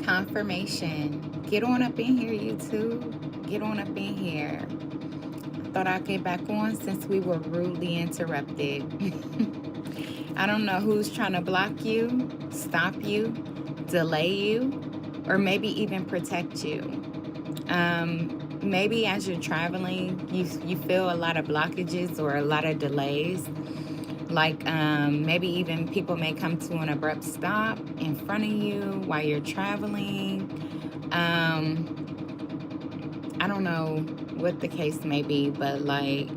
Confirmation. Get on up in here, YouTube. Get on up in here. I thought I'd get back on since we were rudely interrupted. I don't know who's trying to block you, stop you, delay you, or maybe even protect you. Maybe as you're traveling, you feel a lot of blockages or a lot of delays. Like maybe even people may come to an abrupt stop in front of you while you're traveling. I don't know what the case may be, but like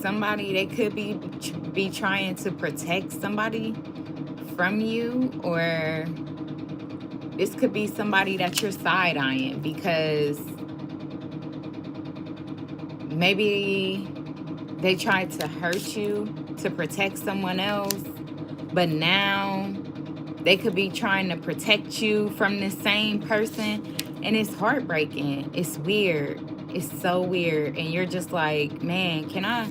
somebody, they could be trying to protect somebody from you, or this could be somebody that you're side-eyeing because maybe they tried to hurt you to protect someone else, but now they could be trying to protect you from the same person, and it's heartbreaking. It's weird. It's so weird. And you're just like, man, can I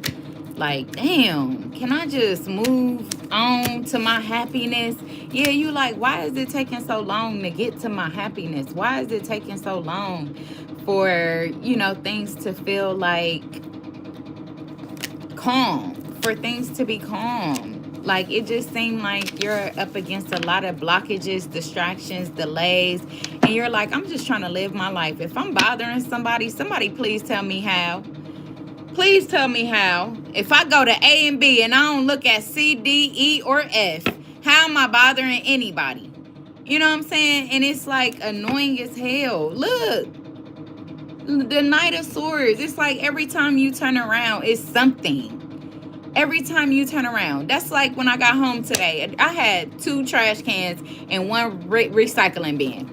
just move on to my happiness? Yeah, you like, why is it taking so long to get to my happiness? Why is it taking so long for, things to feel like calm, for things to be calm? Like, it just seemed like you're up against a lot of blockages, distractions, delays, and you're like, I'm just trying to live my life. If I'm bothering somebody please tell me how. Please tell me how. If I go to A and B and I don't look at C, D, E, or F, how am I bothering anybody? You know what I'm saying? And it's like annoying as hell. Look, the Knight of Swords. It's like every time you turn around, it's something. Every time you turn around. That's like when I got home today. I had 2 trash cans and 1 recycling bin.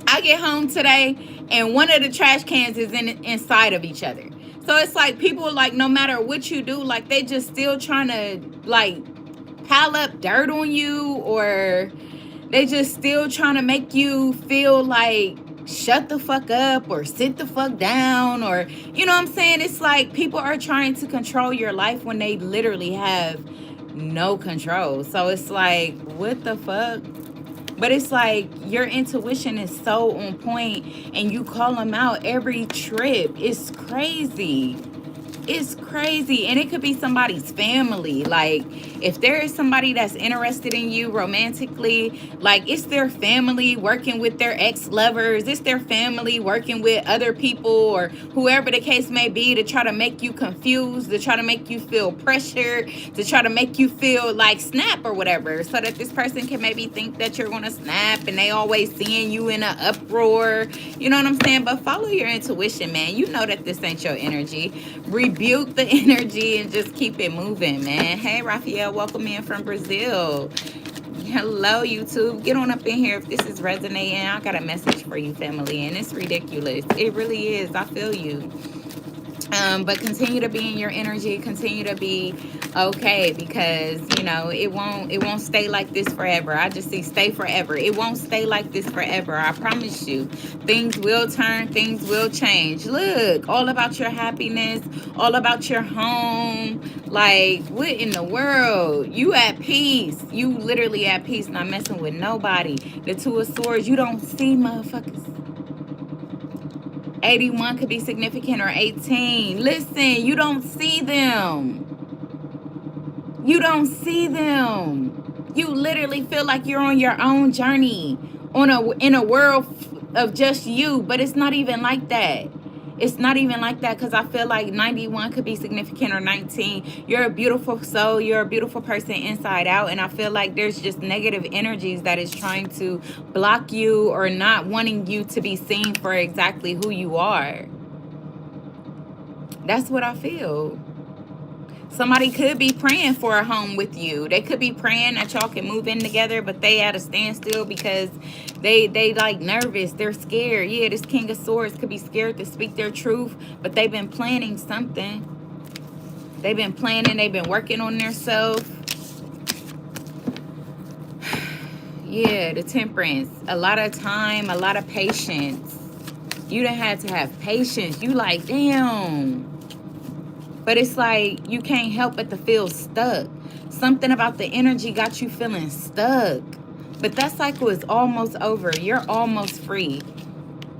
I get home today and one of the trash cans is inside of each other. So it's like people, like, no matter what you do, like, they just still trying to, like, pile up dirt on you, or they just still trying to make you feel like shut the fuck up or sit the fuck down, or, you know what I'm saying? It's like people are trying to control your life when they literally have no control. So it's like, what the fuck? But it's like your intuition is so on point and you call them out every trip. It's crazy. It's crazy. And it could be somebody's family. Like, if there is somebody that's interested in you romantically, like, it's their family working with their ex-lovers. It's their family working with other people, or whoever the case may be, to try to make you confused, to try to make you feel pressured, to try to make you feel like snap or whatever, so that this person can maybe think that you're going to snap, and they always seeing you in an uproar. You know what I'm saying? But follow your intuition, man. You know that this ain't your energy. Rebuke the energy and just keep it moving, man. Hey, Raphael, welcome in from Brazil. Hello, YouTube. Get on up in here if this is resonating. I got a message for you, family, and it's ridiculous. It really is. I feel you. But continue to be in your energy. Continue to be okay, because it won't stay like this forever. I just see stay forever. It won't stay like this forever. I promise you. Things will turn. Things will change. Look, all about your happiness. All about your home. Like, what in the world? You at peace. You literally at peace. Not messing with nobody. The 2 of Swords. You don't see motherfuckers. 81 could be significant, or 18. Listen, you don't see them. You don't see them. You literally feel like you're on your own journey, in a world of just you, but it's not even like that. It's not even like that, because I feel like 91 could be significant, or 19. You're a beautiful soul. You're a beautiful person inside out. And I feel like there's just negative energies that is trying to block you, or not wanting you to be seen for exactly who you are. That's what I feel. Somebody could be praying for a home with you. They could be praying that y'all can move in together, but they at a standstill because they like nervous. They're scared. Yeah, this King of Swords could be scared to speak their truth, but they've been planning something. They've been planning. They've been working on themselves. Yeah, the Temperance. A lot of time, a lot of patience. You done had to have patience. You like, damn. But it's like you can't help but to feel stuck. Something about the energy got you feeling stuck. But that cycle is almost over. You're almost free.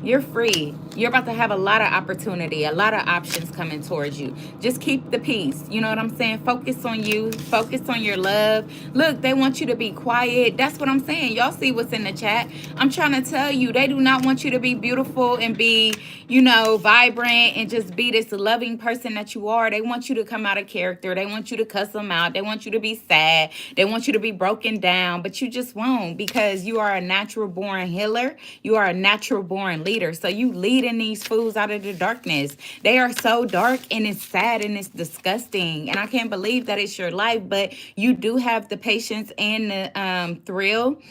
You're free. You're about to have a lot of opportunity, a lot of options coming towards you. Just keep the peace. You know what I'm saying? Focus on you. Focus on your love. Look, they want you to be quiet. That's what I'm saying. Y'all see what's in the chat. I'm trying to tell you, they do not want you to be beautiful and be, vibrant and just be this loving person that you are. They want you to come out of character. They want you to cuss them out. They want you to be sad. They want you to be broken down, but you just won't, because you are a natural born healer. You are a natural born leader. So you leading these fools out of the darkness. They are so dark, and it's sad and it's disgusting. And I can't believe that it's your life, but you do have the patience and the thrill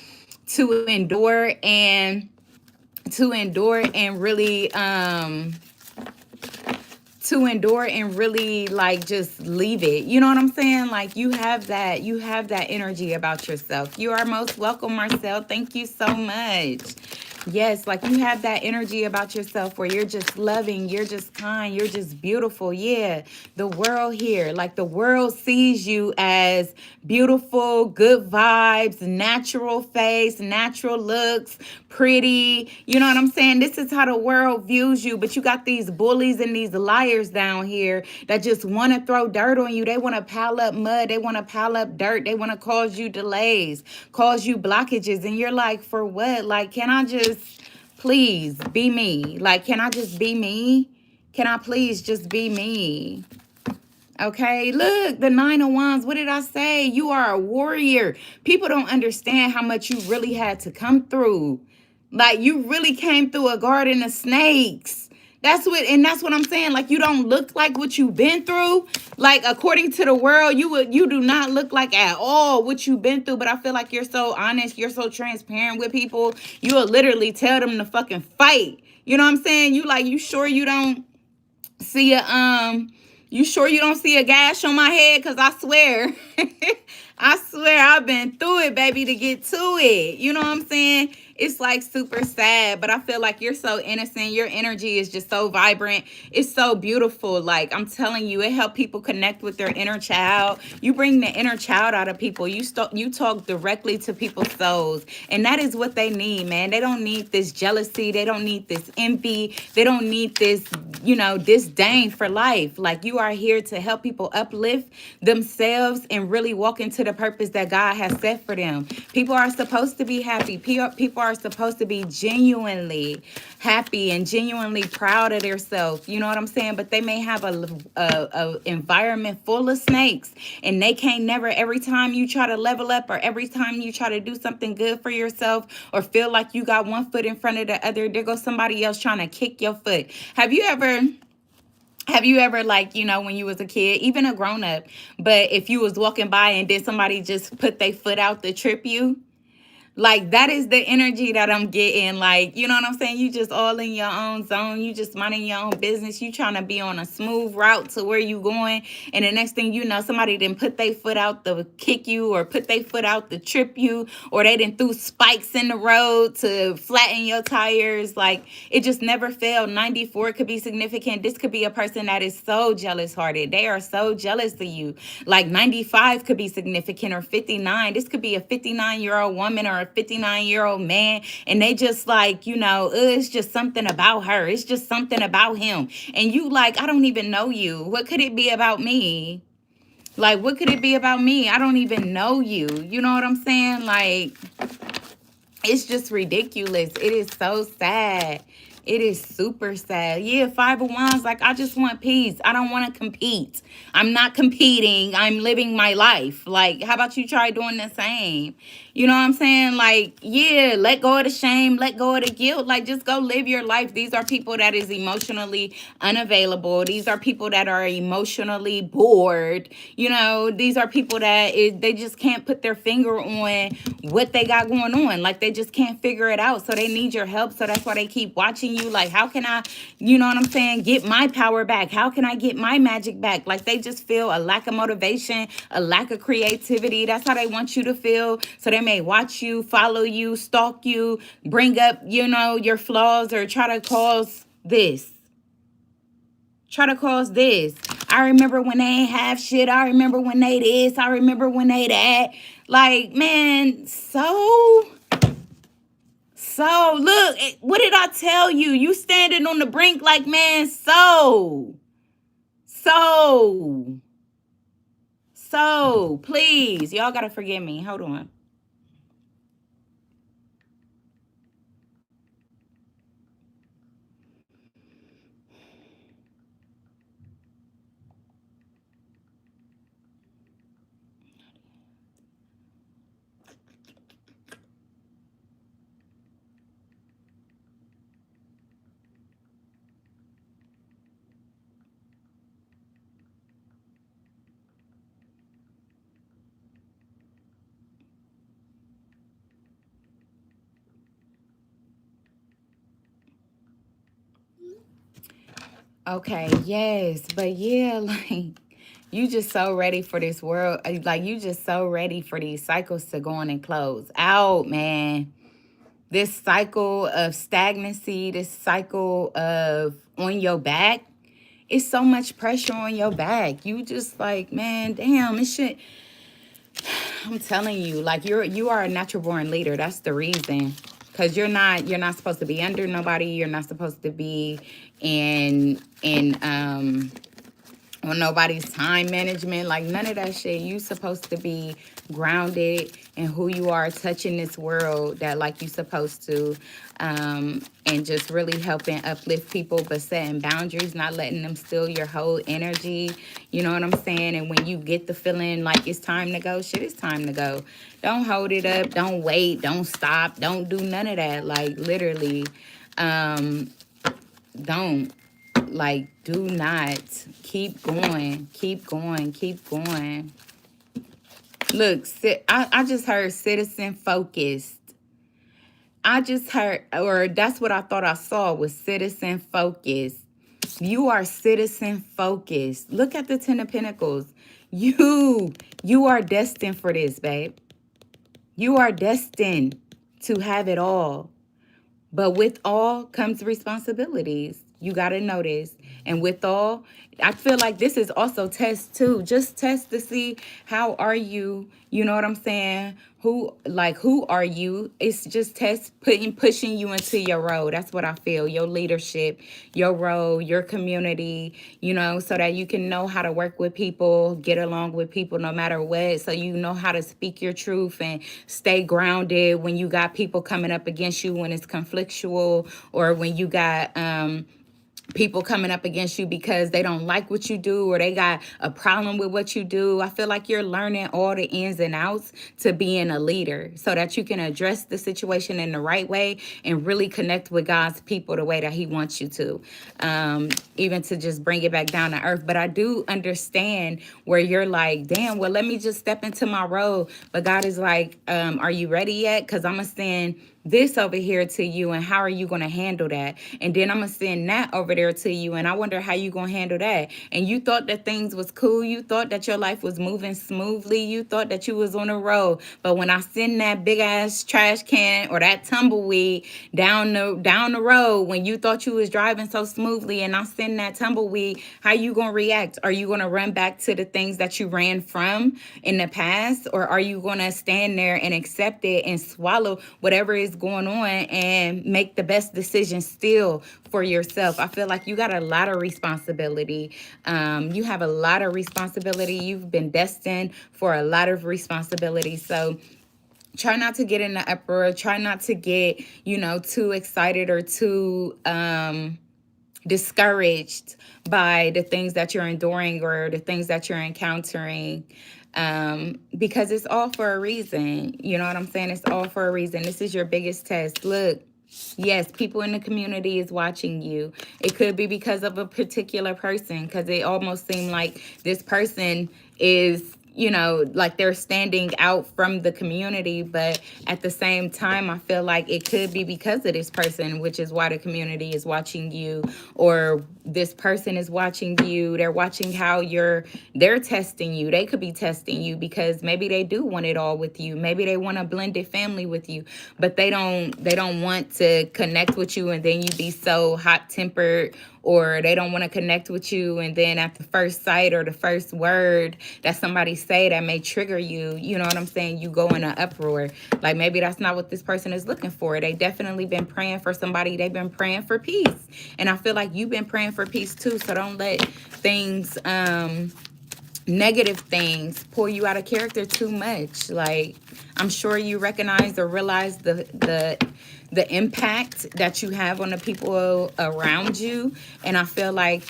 to endure and really like just leave it. You know what I'm saying? Like you have that energy about yourself. You are most welcome, Marcel. Thank you so much. Yes, like you have that energy about yourself where you're just loving, you're just kind, you're just beautiful. Yeah, the world here, like the world sees you as beautiful, good vibes, natural face, natural looks, pretty. You know what I'm saying? This is how the world views you. But you got these bullies and these liars down here that just want to throw dirt on you. They want to pile up mud. They want to pile up dirt. They want to cause you delays, cause you blockages. And you're like, for what? Like, can I just please be me? Like, can I just be me? Can I please just be me? Okay, look, the Nine of Wands. What did I say? You are a warrior. People don't understand how much you really had to come through. Like, you really came through a garden of snakes. That's what I'm saying. Like, you don't look like what you've been through. Like, according to the world, you do not look like at all what you've been through. But I feel like you're so honest, you're so transparent with people. You will literally tell them to fucking fight. You know what I'm saying? You sure you don't see a gash on my head? Because I swear, I swear I've been through it, baby, to get to it. You know what I'm saying? It's like super sad, but I feel like you're so innocent. Your energy is just so vibrant. It's so beautiful. Like, I'm telling you, it helps people connect with their inner child. You bring the inner child out of people. You talk directly to people's souls, and that is what they need, man. They don't need this jealousy. They don't need this envy. They don't need this, disdain for life. Like, you are here to help people uplift themselves and really walk into the purpose that God has set for them. People are supposed to be happy. People are supposed to be genuinely happy and genuinely proud of themselves. You know what I'm saying? But they may have a environment full of snakes, and they can't never, every time you try to level up or every time you try to do something good for yourself or feel like you got one foot in front of the other, there goes somebody else trying to kick your foot. Have you ever, like, when you was a kid, even a grown up, but if you was walking by and then somebody just put their foot out to trip you? Like, that is the energy that I'm getting. Like, you know what I'm saying? You just all in your own zone. You just minding your own business. You trying to be on a smooth route to where you going. And the next thing you know, somebody didn't put their foot out to kick you or put their foot out to trip you, or they didn't threw spikes in the road to flatten your tires. Like, it just never failed. 94 could be significant. This could be a person that is so jealous hearted. They are so jealous of you. Like, 95 could be significant, or 59. This could be a 59-year-old woman or a 59-year-old man, and they just like, it's just something about her. It's just something about him. And you like, I don't even know you. What could it be about me? Like, what could it be about me? I don't even know you. You know what I'm saying? Like, it's just ridiculous. It is so sad. It is super sad. Yeah, Five of Wands, like, I just want peace. I don't want to compete. I'm not competing. I'm living my life. Like, how about you try doing the same? You know what I'm saying? Like, yeah, let go of the shame. Let go of the guilt. Like, just go live your life. These are people that is emotionally unavailable. These are people that are emotionally bored. These are people that they just can't put their finger on what they got going on. Like, they just can't figure it out. So they need your help. So that's why they keep watching you. Like, how can I, you know what I'm saying, get my power back? How can I get my magic back? Like, they just feel a lack of motivation, a lack of creativity. That's how they want you to feel. So they may watch you, follow you, stalk you, bring up, your flaws, or try to cause this. I remember when they ain't have shit. I remember when they this. I remember when they that. Like, man, so So, look, what did I tell you? You standing on the brink like, man, so, please, y'all gotta forgive me. Hold on. Okay, yes, but yeah, like you just so ready for this world. Like you just so ready for these cycles to go on and close out, man. This cycle of stagnancy, this cycle of on your back, it's so much pressure on your back. You just like, man, damn, it should. I'm telling you, like you are a natural born leader. That's the reason. Cause you're not supposed to be under nobody. You're not supposed to be in on nobody's time management, like none of that shit. You supposed to be grounded in who you are, touching this world that like you supposed to, and just really helping uplift people, but setting boundaries, not letting them steal your whole energy. You know what I'm saying? And when you get the feeling like it's time to go, shit, it's time to go. Don't hold it up. Don't wait. Don't stop. Don't do none of that. Like literally, don't. Like, do not. Keep going. Keep going. Keep going. Look, I just heard citizen focused. I just heard, or that's what I thought I saw was citizen focused. You are citizen focused. Look at the Ten of Pentacles. You are destined for this, babe. You are destined to have it all. But with all comes responsibilities. You got to know this. And with all, I feel like this is also test too. Just test to see how are you. You know what I'm saying? Who are you? It's just test pushing you into your role. That's what I feel. Your leadership, your role, your community, so that you can know how to work with people, get along with people no matter what. So you know how to speak your truth and stay grounded when you got people coming up against you when it's conflictual, or when you got people coming up against you because they don't like what you do or they got a problem with what you do. I feel like you're learning all the ins and outs to being a leader so that you can address the situation in the right way and really connect with God's people the way that he wants you to, even to just bring it back down to earth. But I do understand where you're like, damn, well, let me just step into my role. But God is like, are you ready yet? Because I'm going to send this over here to you, and how are you going to handle that? And then I'm going to send that over there to you, and I wonder how you going to handle that. And you thought that things was cool. You thought that your life was moving smoothly. You thought that you was on a roll. But when I send that big ass trash can or that tumbleweed down the road, when you thought you was driving so smoothly, and I send that tumbleweed, how you going to react? Are you going to run back to the things that you ran from in the past? Or are you going to stand there and accept it and swallow whatever is going on and make the best decision still for yourself? I feel like you got a lot of responsibility. You have a lot of responsibility. You've been destined for a lot of responsibility. So try not to get in the uproar. Try not to get, too excited or too discouraged by the things that you're enduring or the things that you're encountering, because it's all for a reason. You know what I'm saying? It's all for a reason. This is your biggest test. Look, yes, people in the community is watching you. It could be because of a particular person, because it almost seemed like this person is, like they're standing out from the community. But at the same time, I feel like it could be because of this person, which is why the community is watching you, or this person is watching you. They're watching how they're testing you. They could be testing you because maybe they do want it all with you. Maybe they want a blended family with you, but they don't want to connect with you, and then you be so hot tempered or they don't want to connect with you, and then at the first sight or the first word that somebody say that may trigger you, you know what I'm saying, you go in an uproar. Like maybe that's not what this person is looking for. They definitely been praying for somebody. They've been praying for peace, and I feel like you've been praying for peace too. So don't let things negative things pull you out of character too much. Like, I'm sure you recognize or realize the impact that you have on the people around you. And I feel like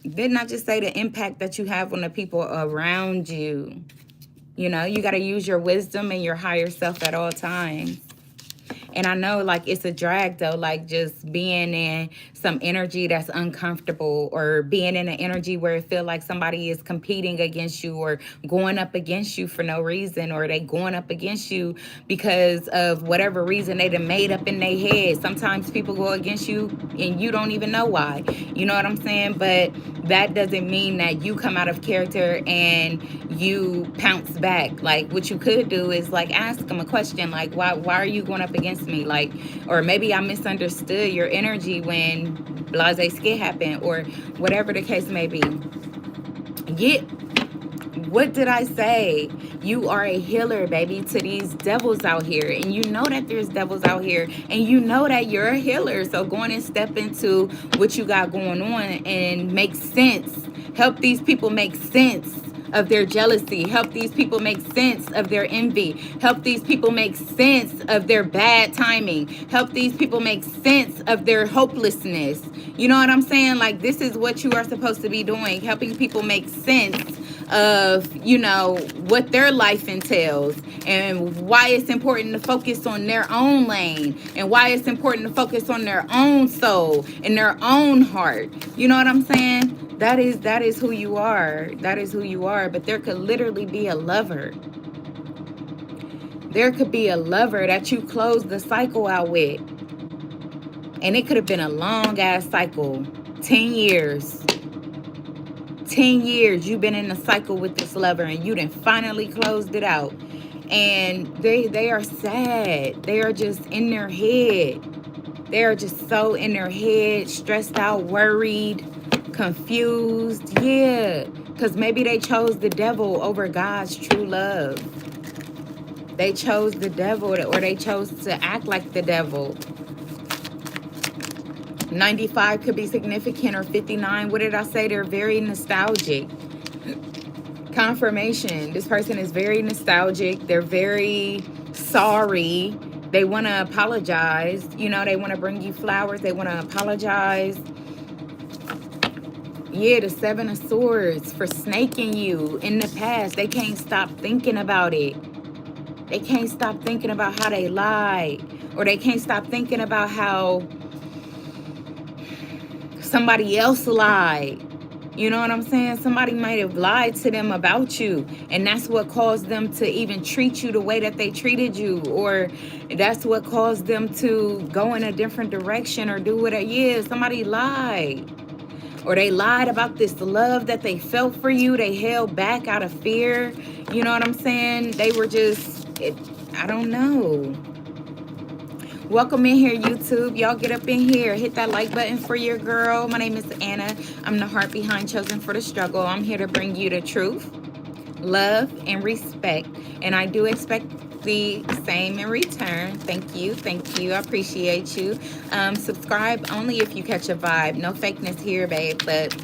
didn't I just say the impact that you have on the people around you? You know, you got to use your wisdom and your higher self at all times. And I know, like, it's a drag, though, like, just being in some energy that's uncomfortable, or being in an energy where it feels like somebody is competing against you or going up against you for no reason, or they going up against you because of whatever reason they done made up in their head. Sometimes people go against you and you don't even know why. You know what I'm saying? But that doesn't mean that you come out of character and you pounce back. Like, what you could do is, like, ask them a question, like, why are you going up against me? Like, or maybe I misunderstood your energy when blase skit happened, or whatever the case may be. What did I say? You are a healer, baby, to these devils out here. And you know that there's devils out here. And you know that you're a healer. So go on and step into what you got going on and make sense. Help these people make sense of their jealousy. Help these people make sense of their envy. Help these people make sense of their bad timing. Help these people make sense of their hopelessness. You know what I'm saying? Like, this is what you are supposed to be doing. Helping people make sense of, you know, what their life entails, and why it's important to focus on their own lane, and why it's important to focus on their own soul and their own heart. You know what I'm saying? That is who you are. That is who you are. But there could literally be a lover. There could be a lover that you close the cycle out with. And it could have been a long ass cycle. 10 years. 10 years you've been in a cycle with this lover, and you done finally closed it out. And they are sad. They are just in their head. They are just so in their head, stressed out, worried, confused. Yeah, because maybe they chose the devil over God's true love. They chose the devil, or they chose to act like the devil. 95 could be significant, or 59. What did I say? They're very nostalgic. Confirmation. This person is very nostalgic. They're very sorry. They want to apologize. You know, they want to bring you flowers. They want to apologize. Yeah, the Seven of Swords for snaking you in the past. They can't stop thinking about it. They can't stop thinking about how they lied. Or they can't stop thinking about how somebody else lied. You know what I'm saying? Somebody might have lied to them about you, and that's what caused them to even treat you the way that they treated you, or that's what caused them to go in a different direction or do whatever. Yeah, somebody lied. Or they lied about this love that they felt for you. They held back out of fear. You know what I'm saying? They were just, I don't know. Welcome in here, YouTube. Y'all get up in here. Hit that like button for your girl. My name is Anna. I'm the heart behind Chosen for the Struggle. I'm here to bring you the truth, love, and respect. And I do expect the same in return. Thank you. Thank you. I appreciate you. Subscribe only if you catch a vibe. No fakeness here, babe. But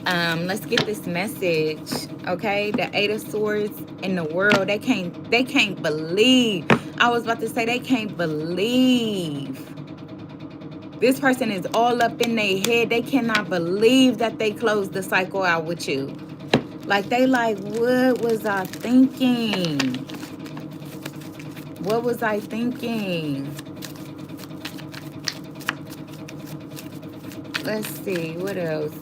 let's get this message. Okay, the Eight of Swords in the world, they can't believe. I was about to say, they can't believe. This person is all up in their head. They cannot believe that they closed the cycle out with you. Like, they like, what was I thinking? What was I thinking? Let's see, what else?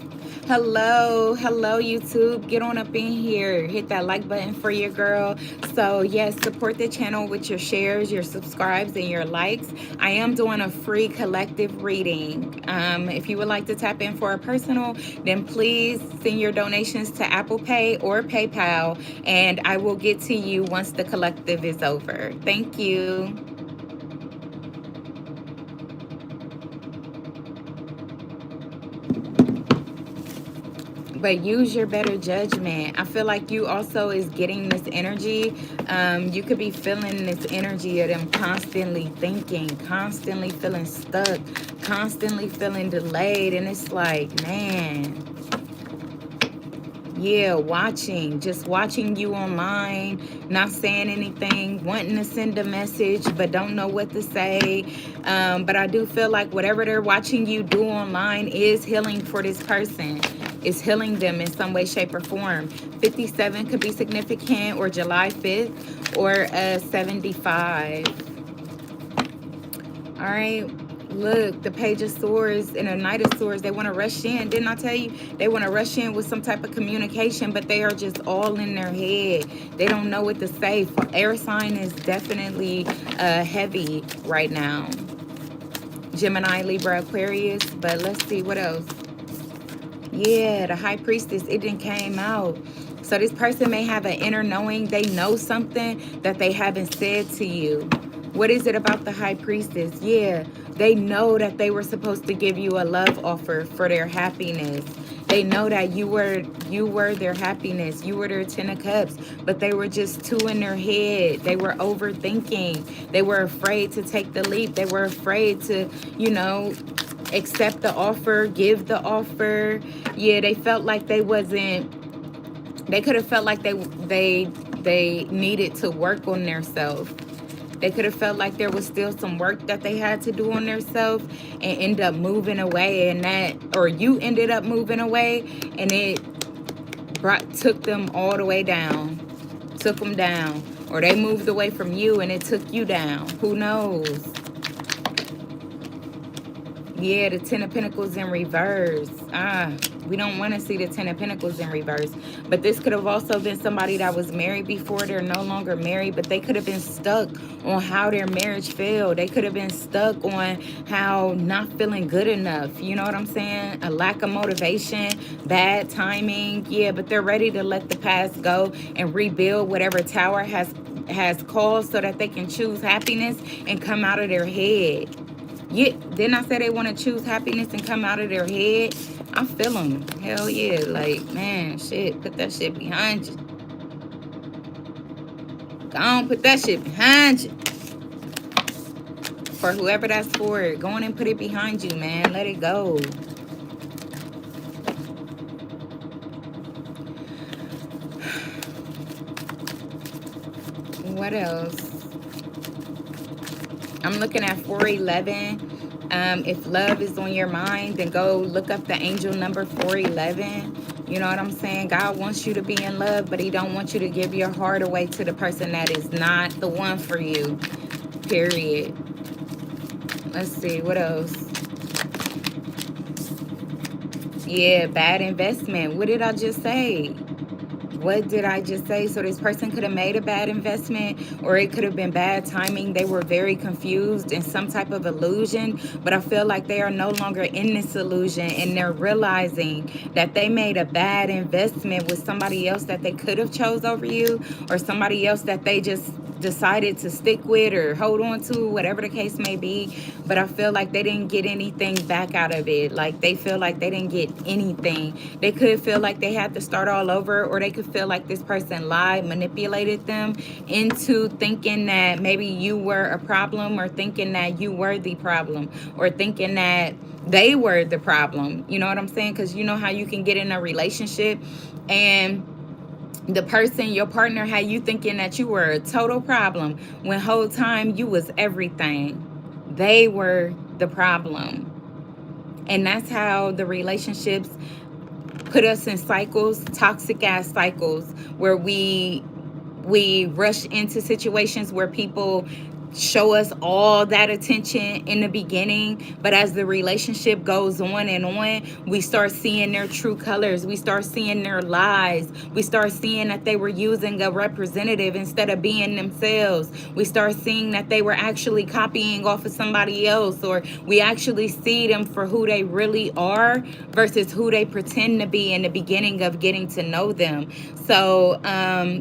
Hello YouTube. Get on up in here. Hit that like button for your girl. So yes, support the channel with your shares, your subscribes, and your likes. I am doing a free collective reading. If you would like to tap in for a personal, then please send your donations to Apple Pay or PayPal, and I will get to you once the collective is over. Thank you. But use your better judgment. I feel like you also is getting this energy. You could be feeling this energy of them constantly thinking, constantly feeling stuck, constantly feeling delayed. And it's like, man, yeah, watching, just watching you online, not saying anything, wanting to send a message, but don't know what to say. But I do feel like whatever they're watching you do online is healing for this person. It's healing them in some way, shape, or form. 57 could be significant, or July 5th, or 75. All right. Look, the Page of Swords and the Knight of Swords, they want to rush in. Didn't I tell you? They want to rush in with some type of communication, but they are just all in their head. They don't know what to say. Air sign is definitely heavy right now. Gemini, Libra, Aquarius. But let's see what else. Yeah, the High Priestess, it didn't came out. So this person may have an inner knowing. They know something that they haven't said to you. What is it about the High Priestess? Yeah, they know that they were supposed to give you a love offer for their happiness. They know that you were their happiness. You were their 10 of Cups, but they were just too in their head. They were overthinking. They were afraid to take the leap. They were afraid to, accept the offer, give the offer. Yeah, they felt like they wasn't, they could have felt like they needed to work on themselves. They could have felt like there was still some work that they had to do on themselves and end up moving away, and that, or you ended up moving away, and it took them all the way down, took them down, or they moved away from you and it took you down. Who knows? Yeah, the 10 of Pentacles in reverse. We don't want to see the 10 of Pentacles in reverse. But this could have also been somebody that was married before. They're no longer married, but they could have been stuck on how their marriage failed. They could have been stuck on how not feeling good enough. You know what I'm saying? A lack of motivation, bad timing. Yeah, but they're ready to let the past go and rebuild whatever tower has caused, so that they can choose happiness and come out of their head. Yeah, didn't I say they want to choose happiness and come out of their head? I feel them. Hell yeah. Like, man, shit, put that shit behind you. Go on, put that shit behind you. For whoever that's for, go on and put it behind you, man. Let it go. What else? I'm looking at 411. If love is on your mind, then go look up the angel number 411. You know what I'm saying? God wants you to be in love, but he don't want you to give your heart away to the person that is not the one for you. Period. Let's see, what else? Yeah, bad investment. What did I just say? What did I just say? So this person could have made a bad investment, or it could have been bad timing. They were very confused in some type of illusion, but I feel like they are no longer in this illusion, and they're realizing that they made a bad investment with somebody else that they could have chose over you, or somebody else that they just decided to stick with or hold on to, whatever the case may be. But I feel like they didn't get anything back out of it. Like, they feel like they didn't get anything. They could feel like they had to start all over, or they could feel like this person lied, manipulated them into thinking that maybe you were a problem, or thinking that you were the problem, or thinking that they were the problem. You know what I'm saying? Because you know how you can get in a relationship and the person, your partner, had you thinking that you were a total problem, when whole time you was everything. They were the problem. And that's how the relationships put us in cycles, toxic ass cycles, where we rush into situations where people show us all that attention in the beginning, but as the relationship goes on and on, we start seeing their true colors. We start seeing their lies. We start seeing that they were using a representative instead of being themselves. We start seeing that they were actually copying off of somebody else, or we actually see them for who they really are versus who they pretend to be in the beginning of getting to know them. So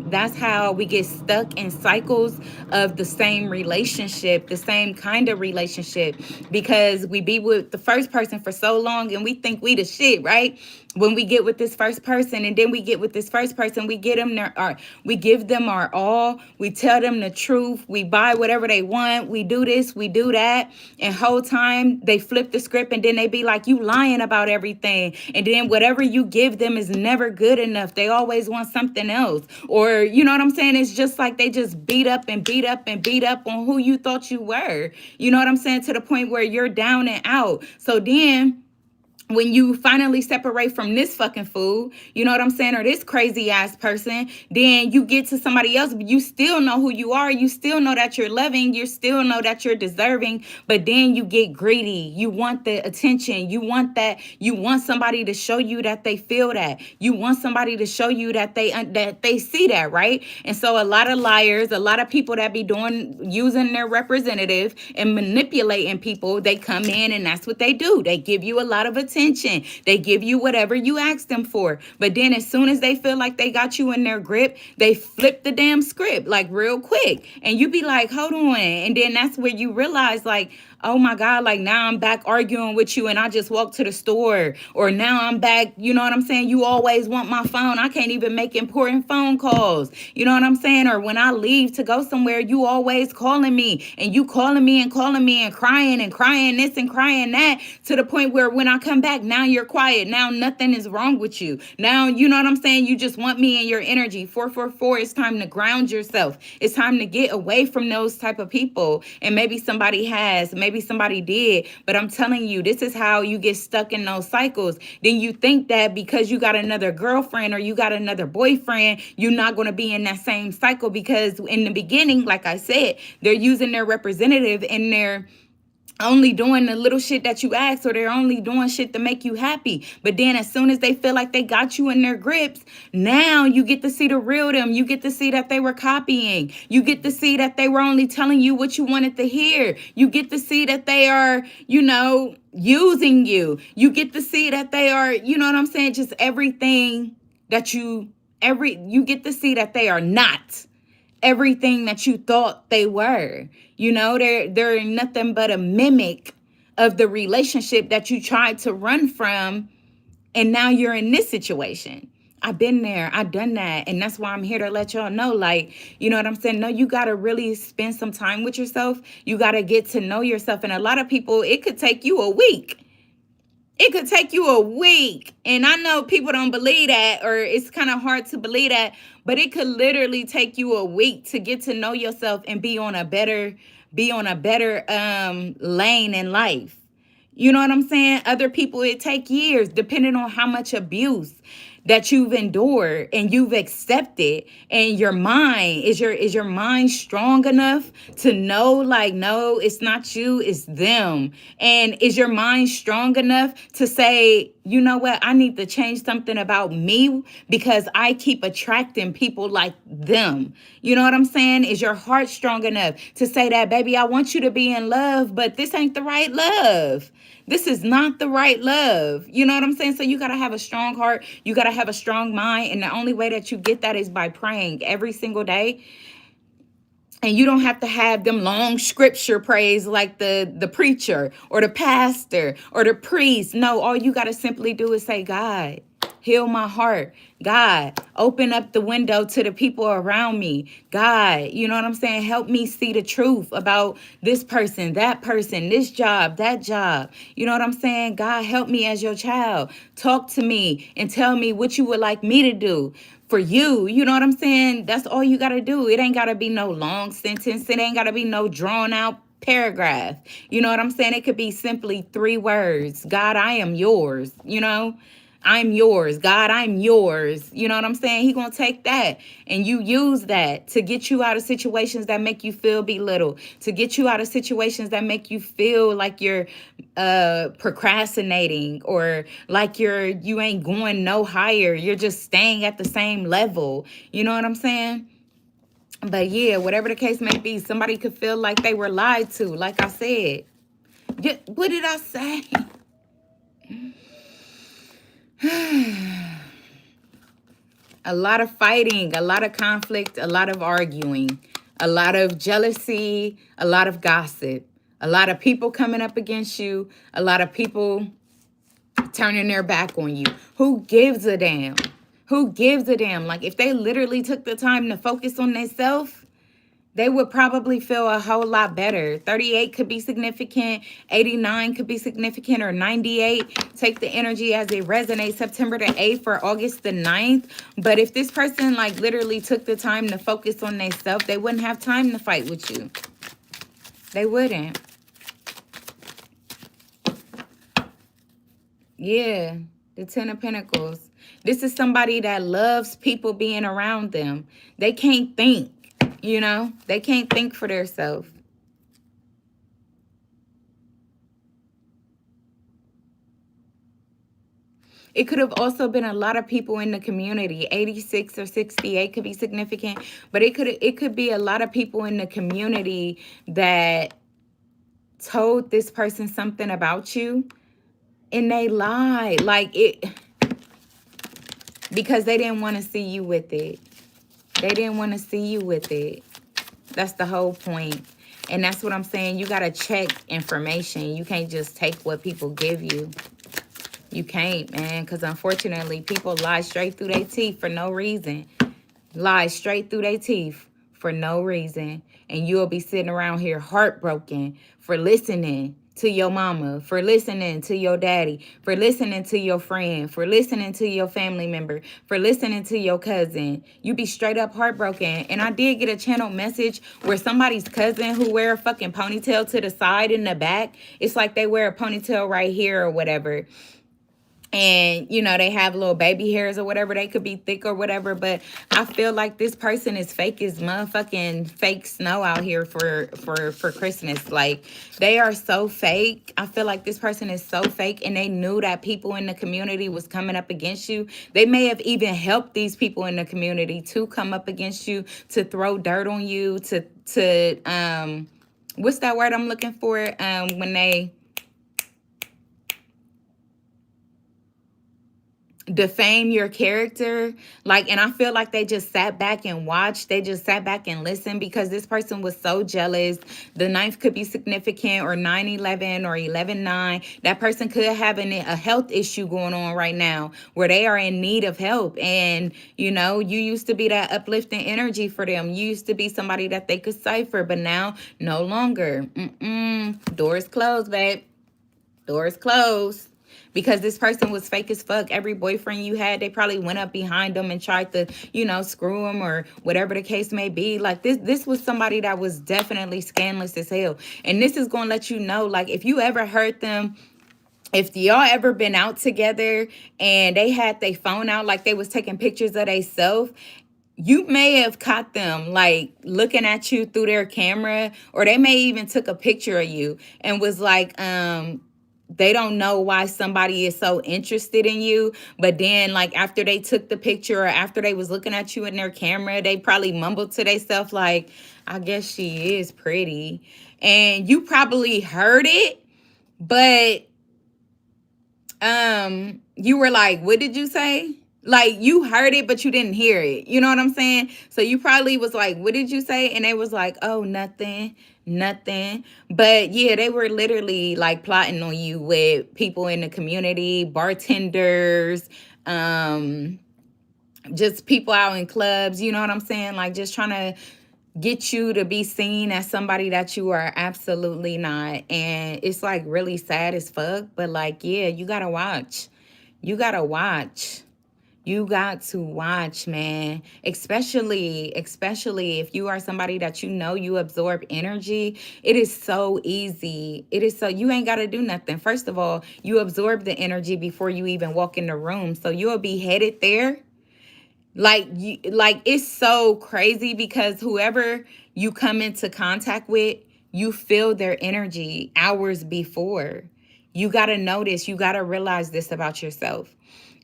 that's how we get stuck in cycles of the same relationship, the same kind of relationship, because we be with the first person for so long and we think we the shit, right? when we get with this first person, and then we get with this first person, we get them we give them our all, we tell them the truth, we buy whatever they want, we do this, we do that, and whole time they flip the script, and then they be like, you lying about everything, and then whatever you give them is never good enough. They always want something else, or you know what I'm saying? It's just like they just beat up and beat up and beat up on who you thought you were. You know what I'm saying? To the point where you're down and out. So then when you finally separate from this fucking fool, you know what I'm saying, or this crazy ass person, then you get to somebody else, but you still know who you are. You still know that you're loving. You still know that you're deserving. But then you get greedy. You want the attention. You want that. You want somebody to show you that they feel that. You want somebody to show you that they see that, right? And so a lot of liars, a lot of people that be using their representative and manipulating people, they come in and that's what they do. They give you a lot of attention. They give you whatever you ask them for. But then as soon as they feel like they got you in their grip, they flip the damn script like real quick. And you be like, hold on. And then that's where you realize like, oh my God, like now I'm back arguing with you and I just walked to the store. Or now I'm back, you know what I'm saying? You always want my phone. I can't even make important phone calls. You know what I'm saying? Or when I leave to go somewhere, you always calling me and you calling me and crying this and crying that, to the point where when I come back, now you're quiet. Now nothing is wrong with you. Now, you know what I'm saying? You just want me and your energy. 444, it's time to ground yourself. It's time to get away from those type of people. And maybe somebody has, maybe somebody did, but I'm telling you, this is how you get stuck in those cycles. Then you think that because you got another girlfriend or you got another boyfriend, you're not going to be in that same cycle, because in the beginning, like I said, they're using their representative and they're only doing the little shit that you ask, or they're only doing shit to make you happy. But then as soon as they feel like they got you in their grips, now you get to see the real them. You get to see that they were copying. You get to see that they were only telling you what you wanted to hear. You get to see that they are, using you. You get to see that they are, you know what I'm saying? Just everything that you get to see that they are not everything that you thought they were. They're nothing but a mimic of the relationship that you tried to run from, and now you're in this situation. I've been there, I've done that, and that's why I'm here to let y'all know, like, you know what I'm saying? No, you got to really spend some time with yourself. You got to get to know yourself, and a lot of people, it could take you a week. It could take you a week. And I know people don't believe that, or it's kind of hard to believe that, but it could literally take you a week to get to know yourself and be on a better lane in life. You know what I'm saying? Other people, it take years, depending on how much abuse that you've endured and you've accepted. And your mind, is your mind strong enough to know, like, no, it's not you, it's them? And is your mind strong enough to say, you know what, I need to change something about me because I keep attracting people like them? You know what I'm saying? Is your heart strong enough to say that, baby, I want you to be in love, but this ain't the right love. This is not the right love. You know what I'm saying? So you got to have a strong heart. You got to have a strong mind. And the only way that you get that is by praying every single day. And you don't have to have them long scripture praise like the preacher or the pastor or the priest. No, all you got to simply do is say, God, heal my heart. God, open up the window to the people around me. God, you know what I'm saying? Help me see the truth about this person, this job, that job. You know what I'm saying? God, help me as your child. Talk to me and tell me what you would like me to do for you. You know what I'm saying? That's all you got to do. It ain't got to be no long sentence. It ain't got to be no drawn out paragraph. You know what I'm saying? It could be simply 3 words. God, I am yours. I'm yours. God, I'm yours. You know what I'm saying? He gonna take that and you use that to get you out of situations that make you feel belittled, to get you out of situations that make you feel like you're procrastinating, or like you ain't going no higher. You're just staying at the same level. You know what I'm saying? But yeah, whatever the case may be, somebody could feel like they were lied to. Like I said, what did I say? A lot of fighting, a lot of conflict, a lot of arguing, a lot of jealousy, a lot of gossip, a lot of people coming up against you, a lot of people turning their back on you. Who gives a damn? Who gives a damn? Like, if they literally took the time to focus on themselves, they would probably feel a whole lot better. 38 could be significant, 89 could be significant, or 98. Take the energy as it resonates, September the 8th or August the 9th. But if this person, like, literally took the time to focus on themselves, they wouldn't have time to fight with you. They wouldn't. Yeah, the Ten of Pentacles. This is somebody that loves people being around them. They can't think, you know? They can't think for themselves. It could have also been a lot of people in the community. 86 or 68 could be significant, but it could be a lot of people in the community that told this person something about you and they lied. Like, it, because they didn't want to see you with it. They didn't want to see you with it. That's the whole point. And that's what I'm saying. You got to check information. You can't just take what people give you. You can't, man, because unfortunately, people lie straight through their teeth for no reason. Lie straight through their teeth for no reason. And you'll be sitting around here heartbroken for listening to your mama, for listening to your daddy, for listening to your friend, for listening to your family member, for listening to your cousin. You be straight up heartbroken. And I did get a channel message where somebody's cousin who wear a fucking ponytail to the side and the back, it's like they wear a ponytail right here or whatever. And, you know, they have little baby hairs or whatever. They could be thick or whatever. But I feel like this person is fake as motherfucking fake snow out here for Christmas. Like, they are so fake. I feel like this person is so fake. And they knew that people in the community was coming up against you. They may have even helped these people in the community to come up against you, to throw dirt on you, to what's that word I'm looking for? When they defame your character. Like, and I feel like they just sat back and watched. They just sat back and listened because this person was so jealous. The 9th could be significant, or 9/11 or 11/9. That person could have a health issue going on right now where they are in need of help. And, you know, you used to be that uplifting energy for them. You used to be somebody that they could cipher, but now no longer. Doors closed, babe. Doors closed. Because this person was fake as fuck. Every boyfriend you had, they probably went up behind them and tried to, you know, screw them or whatever the case may be. Like, this was somebody that was definitely scandalous as hell. And this is going to let you know, like, if you ever heard them, if y'all ever been out together and they had their phone out, like they was taking pictures of themselves, you may have caught them like looking at you through their camera, or they may even took a picture of you and was like, they don't know why somebody is so interested in you. But then, like, after they took the picture or after they was looking at you in their camera, they probably mumbled to themselves like, I guess she is pretty. And you probably heard it, but you were like, what did you say? Like, you heard it, but you didn't hear it. You know what I'm saying? So you probably was like, what did you say? And they was like, oh, nothing. But yeah, they were literally like plotting on you with people in the community, bartenders, just people out in clubs. You know what I'm saying? Like, just trying to get you to be seen as somebody that you are absolutely not. And it's like really sad as fuck. But like, yeah, you gotta watch. You gotta watch. You got to watch, man. Especially if you are somebody that you know you absorb energy. It is so easy. It is so, you ain't got to do nothing. First of all, you absorb the energy before you even walk in the room. So you'll be headed there. Like, it's so crazy because whoever you come into contact with, you feel their energy hours before. You got to notice, you got to realize this about yourself.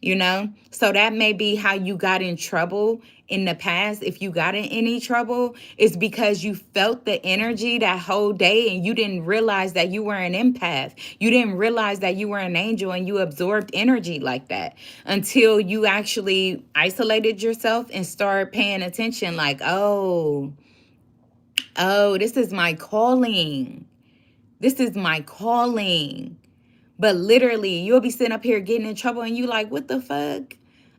You know, so that may be how you got in trouble in the past. If you got in any trouble, it's because you felt the energy that whole day and you didn't realize that you were an empath. You didn't realize that you were an angel and you absorbed energy like that until you actually isolated yourself and started paying attention. Like, oh, this is my calling. This is my calling. But literally, you'll be sitting up here getting in trouble and you like, what the fuck?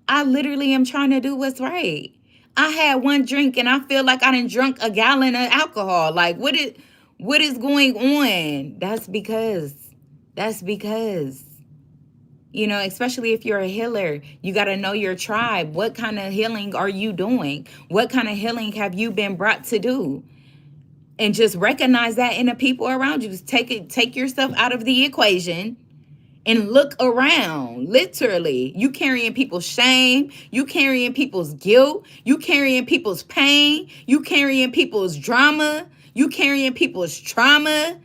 I literally am trying to do what's right. I had one drink and I feel like I done drunk a gallon of alcohol. Like, what is going on? That's because, you know, especially if you're a healer, you got to know your tribe. What kind of healing are you doing? What kind of healing have you been brought to do? And just recognize that in the people around you. Just take yourself out of the equation and look around. Literally, you carrying people's shame, you carrying people's guilt, you carrying people's pain, you carrying people's drama, you carrying people's trauma,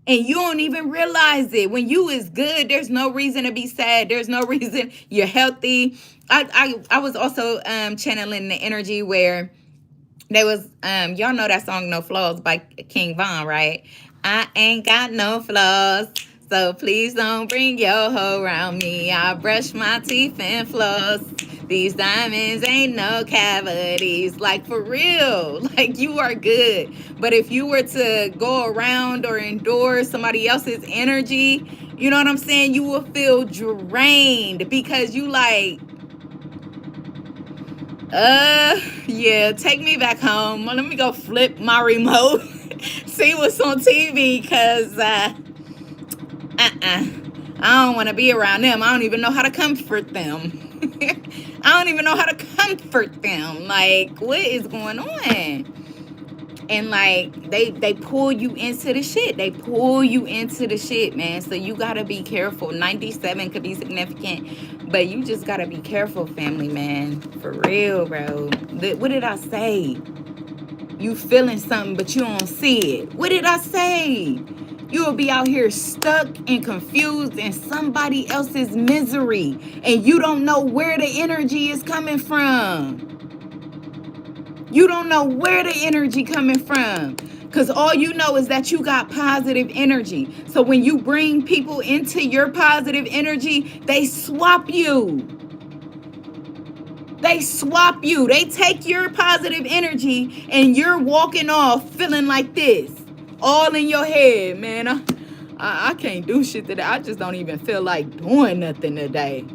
and you don't even realize it. When you is good, there's no reason to be sad. There's no reason. You're healthy. I was also channeling the energy where there was y'all know that song No Flaws by King Von, right? I ain't got no flaws, so please don't bring your hoe around me. I brush my teeth and floss. These diamonds ain't no cavities. Like, for real. Like, you are good. But if you were to go around or endorse somebody else's energy, you know what I'm saying? You will feel drained because you like, yeah, take me back home. Let me go flip my remote, see what's on TV, because, I don't want to be around them. I don't even know how to comfort them. I don't even know how to comfort them. Like, what is going on? And like, they pull you into the shit. They pull you into the shit, man. So you gotta be careful. 97 could be significant, but you just gotta be careful, family, man. For real, bro. What did I say? You feeling something, but you don't see it. What did I say? You'll be out here stuck and confused in somebody else's misery, and you don't know where the energy is coming from. You don't know where the energy coming from, because all you know is that you got positive energy. So when you bring people into your positive energy, they swap you. They swap you. They take your positive energy and you're walking off feeling like this, all in your head, man. I can't do shit today. I just don't even feel like doing nothing today.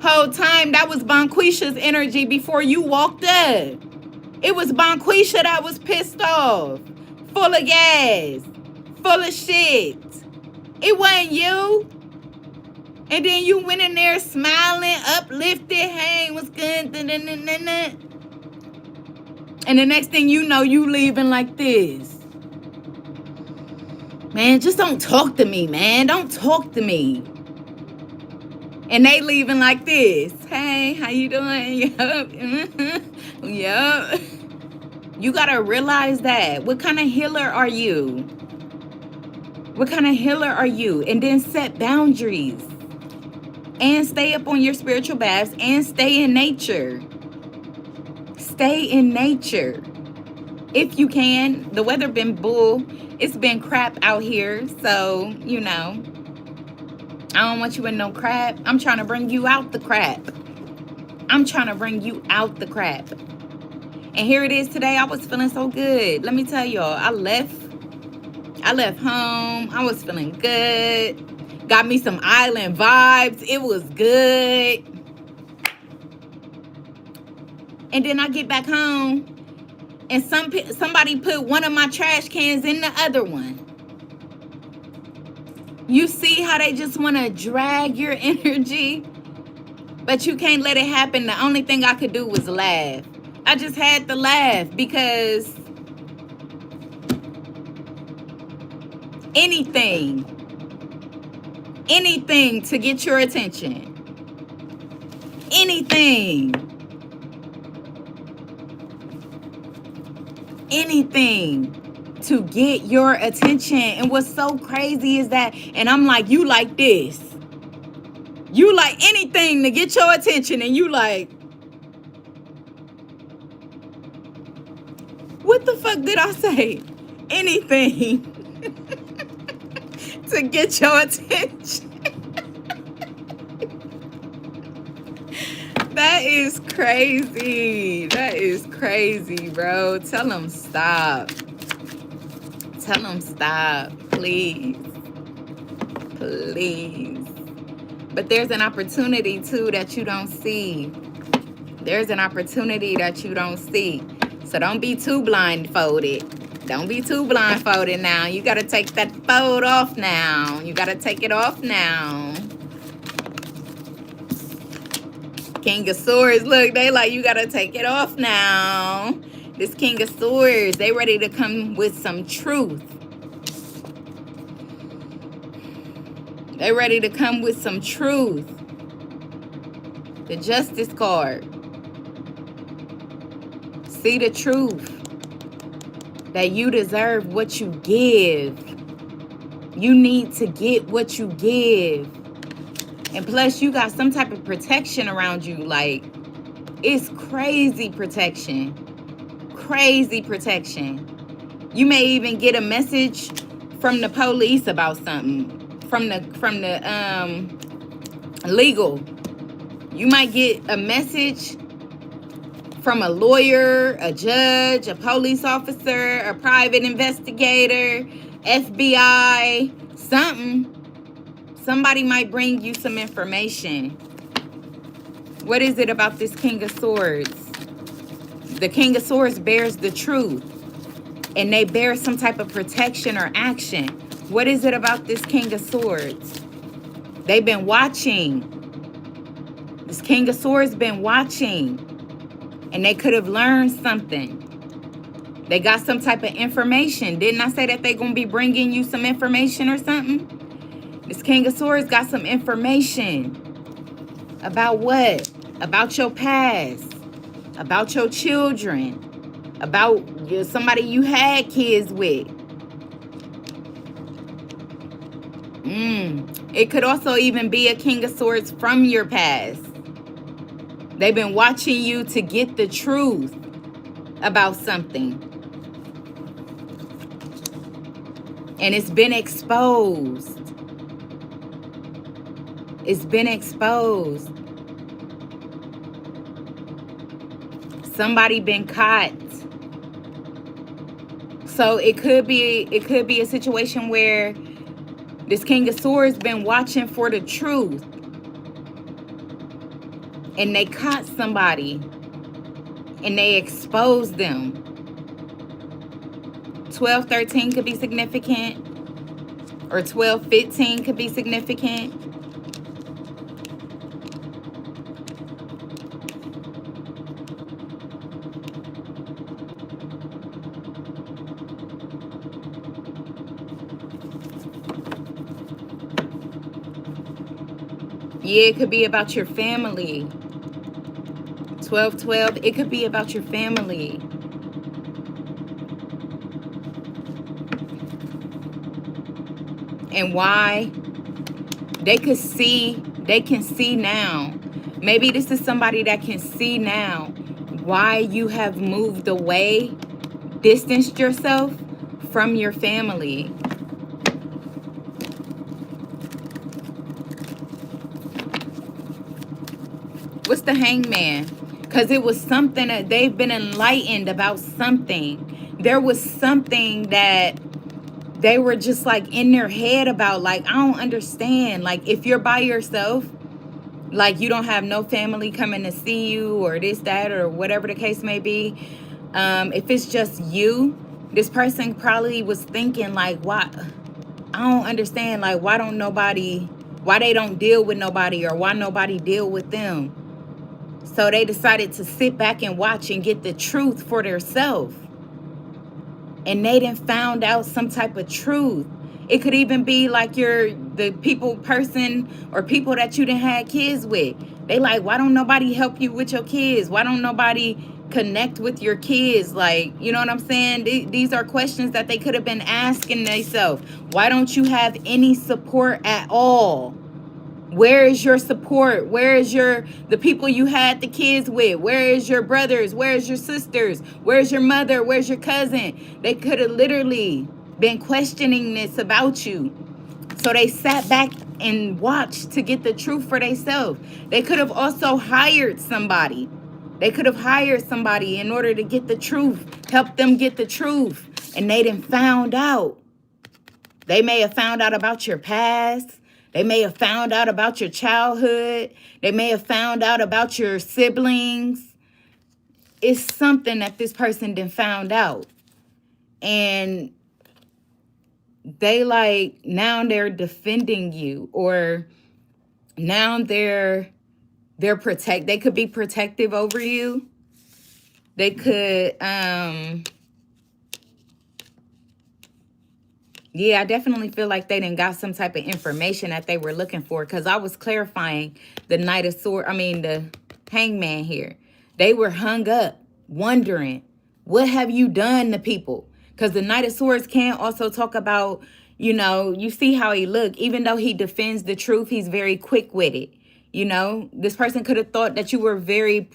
Whole time that was Bonquisha's energy before you walked up. It was Bonquisha that was pissed off, full of gas, full of shit. It wasn't you. And then you went in there smiling, uplifted, hey, what's good? And the next thing you know, you leaving like this. Man, just don't talk to me, man. Don't talk to me. And they leaving like this. Hey, how you doing? Yup. Yup. You got to realize that. What kind of healer are you? What kind of healer are you? And then set boundaries. And stay up on your spiritual baths. And stay in nature. Stay in nature. If you can. The weather been bull. It's been crap out here. So, you know. I don't want you in no crap. I'm trying to bring you out the crap. I'm trying to bring you out the crap. And here it is today. I was feeling so good. Let me tell y'all. I left home. I was feeling good. Got me some island vibes. It was good. And then I get back home. And somebody put one of my trash cans in the other one. You see how they just want to drag your energy? But you can't let it happen. The only thing I could do was laugh. I just had to laugh because anything to get your attention. Anything to get your attention. And what's so crazy is that, and I'm like, you like this. You like anything to get your attention, and you like, what the fuck did I say? Anything to get your attention. That is crazy. That is crazy, bro. Tell them stop. Tell them stop, please. Please. But there's an opportunity too that you don't see. There's an opportunity that you don't see. So don't be too blindfolded. Don't be too blindfolded now. You got to take that fold off now. You got to take it off now. King of Swords, look, they like, you got to take it off now. This King of Swords, they ready to come with some truth. They ready to come with some truth. The Justice card. See the truth. That you deserve what you give. You need to get what you give. And plus, you got some type of protection around you. Like, it's crazy protection. Crazy protection. You may even get a message from the police about something. From the legal. You might get a message from a lawyer, a judge, a police officer, a private investigator, FBI, something. Somebody might bring you some information. What is it about this King of Swords? The King of Swords bears the truth. And they bear some type of protection or action. What is it about this King of Swords? They've been watching. This King of Swords been watching. And they could have learned something. They got some type of information. Didn't I say that they're going to be bringing you some information or something? This King of Swords got some information. About what? About your past. About your children. About somebody you had kids with. It could also even be a King of Swords from your past. They've been watching you to get the truth about something. And it's been exposed. It's been exposed. Somebody been caught. So it could be a situation where this King of Swords been watching for the truth. And they caught somebody. And they exposed them. 12-13 could be significant. Or 12-15 could be significant. Yeah, it could be about your family. 12-12, it could be about your family. And why? They can see now. Maybe this is somebody that can see now why you have moved away, distanced yourself from your family. What's the Hangman? Because it was something that they've been enlightened about something. There was something that they were just like in their head about, like, I don't understand. Like, if you're by yourself, like you don't have no family coming to see you or this, that, or whatever the case may be. If it's just you, this person probably was thinking like, why? I don't understand. Like, why they don't deal with nobody, or why nobody deal with them. So they decided to sit back and watch and get the truth for themselves. And they done found out some type of truth. It could even be like the person or people that you done had kids with. They like, why don't nobody help you with your kids? Why don't nobody connect with your kids? Like, you know what I'm saying? These are questions that they could have been asking themselves. Why don't you have any support at all? Where is your support? Where is the people you had the kids with? Where is your brothers? Where is your sisters? Where's your mother? Where's your cousin? They could have literally been questioning this about you. So they sat back and watched to get the truth for themselves. They could have also hired somebody. They could have hired somebody in order to get the truth, help them get the truth. And they done found out. They may have found out about your past. They may have found out about your childhood. They may have found out about your siblings. It's something that this person done found out. And they like, now they're defending you, or now they're they could be protective over you. They could, yeah, I definitely feel like they done got some type of information that they were looking for, because I was clarifying the Knight of Swords, the Hangman here. They were hung up wondering, what have you done to people? Because the Knight of Swords can also talk about, you see how he look. Even though he defends the truth, he's very quick-witted. This person could have thought that you were very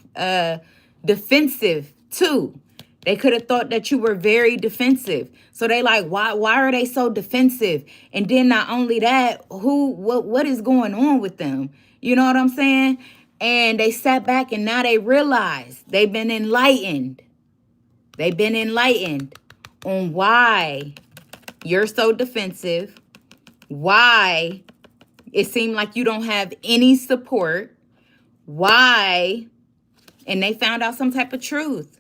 defensive too. They could have thought that you were very defensive. So they like, why are they so defensive? And then not only that, what is going on with them? You know what I'm saying? And they sat back and now they realize they've been enlightened. They've been enlightened on why you're so defensive, why it seemed like you don't have any support, why, and they found out some type of truth.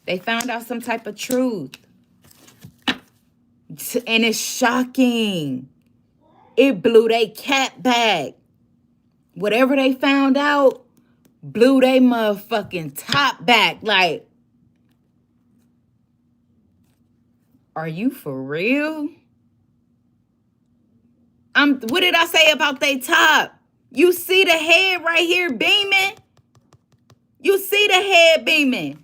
They found out some type of truth. And it's shocking. It blew they cat back. Whatever they found out blew they motherfucking top back. Like, are you for real? What did I say about they top? You see the head right here beaming? You see the head beaming?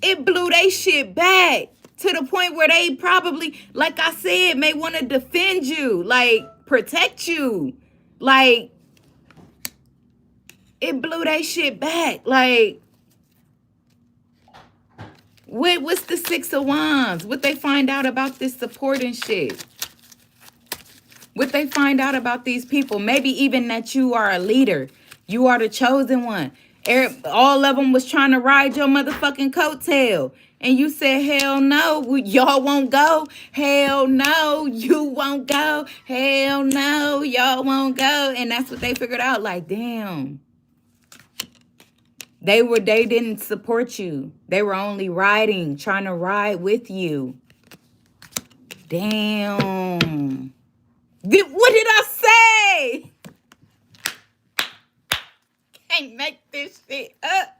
It blew they shit back to the point where they probably, like I said, may want to defend you, like protect you. Like, it blew they shit back. Like, what's the Six of Wands? What they find out about this support and shit? What they find out about these people? Maybe even that you are a leader. You are the chosen one. All of them was trying to ride your motherfucking coattail. And you said, hell no, y'all won't go. Hell no, you won't go. Hell no, y'all won't go. And that's what they figured out. Like, damn. They didn't support you. They were only riding, trying to ride with you. Damn. What did I say? Can't make this shit up.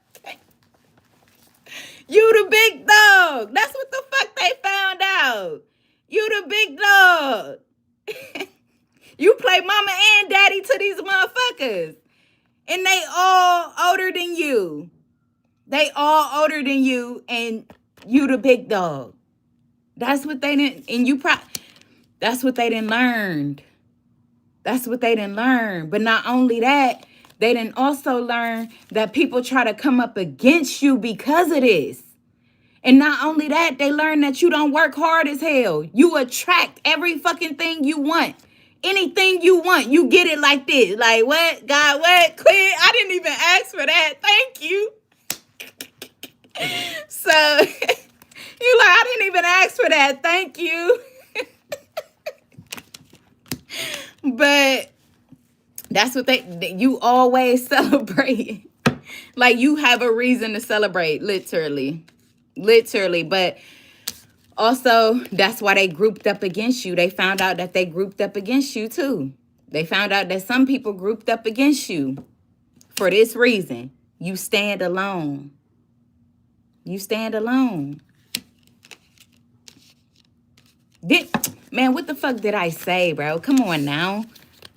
You the big dog. That's what the fuck they found out. You the big dog. You play mama and daddy to these motherfuckers. And they all older than you. They all older than you, and you the big dog. That's what they didn't, and that's what they didn't learn. That's what they didn't learn. But not only that, they didn't also learn that people try to come up against you because of this. And not only that, they learned that you don't work hard as hell. You attract every fucking thing you want. Anything you want, you get it like this. Like, what? God, what? Quit? I didn't even ask for that. Thank you. So, you like, I didn't even ask for that. Thank you. But that's what you always celebrate. Like, you have a reason to celebrate, literally. Literally. But also, that's why they grouped up against you. They found out that they grouped up against you too. They found out that some people grouped up against you for this reason. You stand alone. You stand alone. Man, what the fuck did I say, bro? Come on now.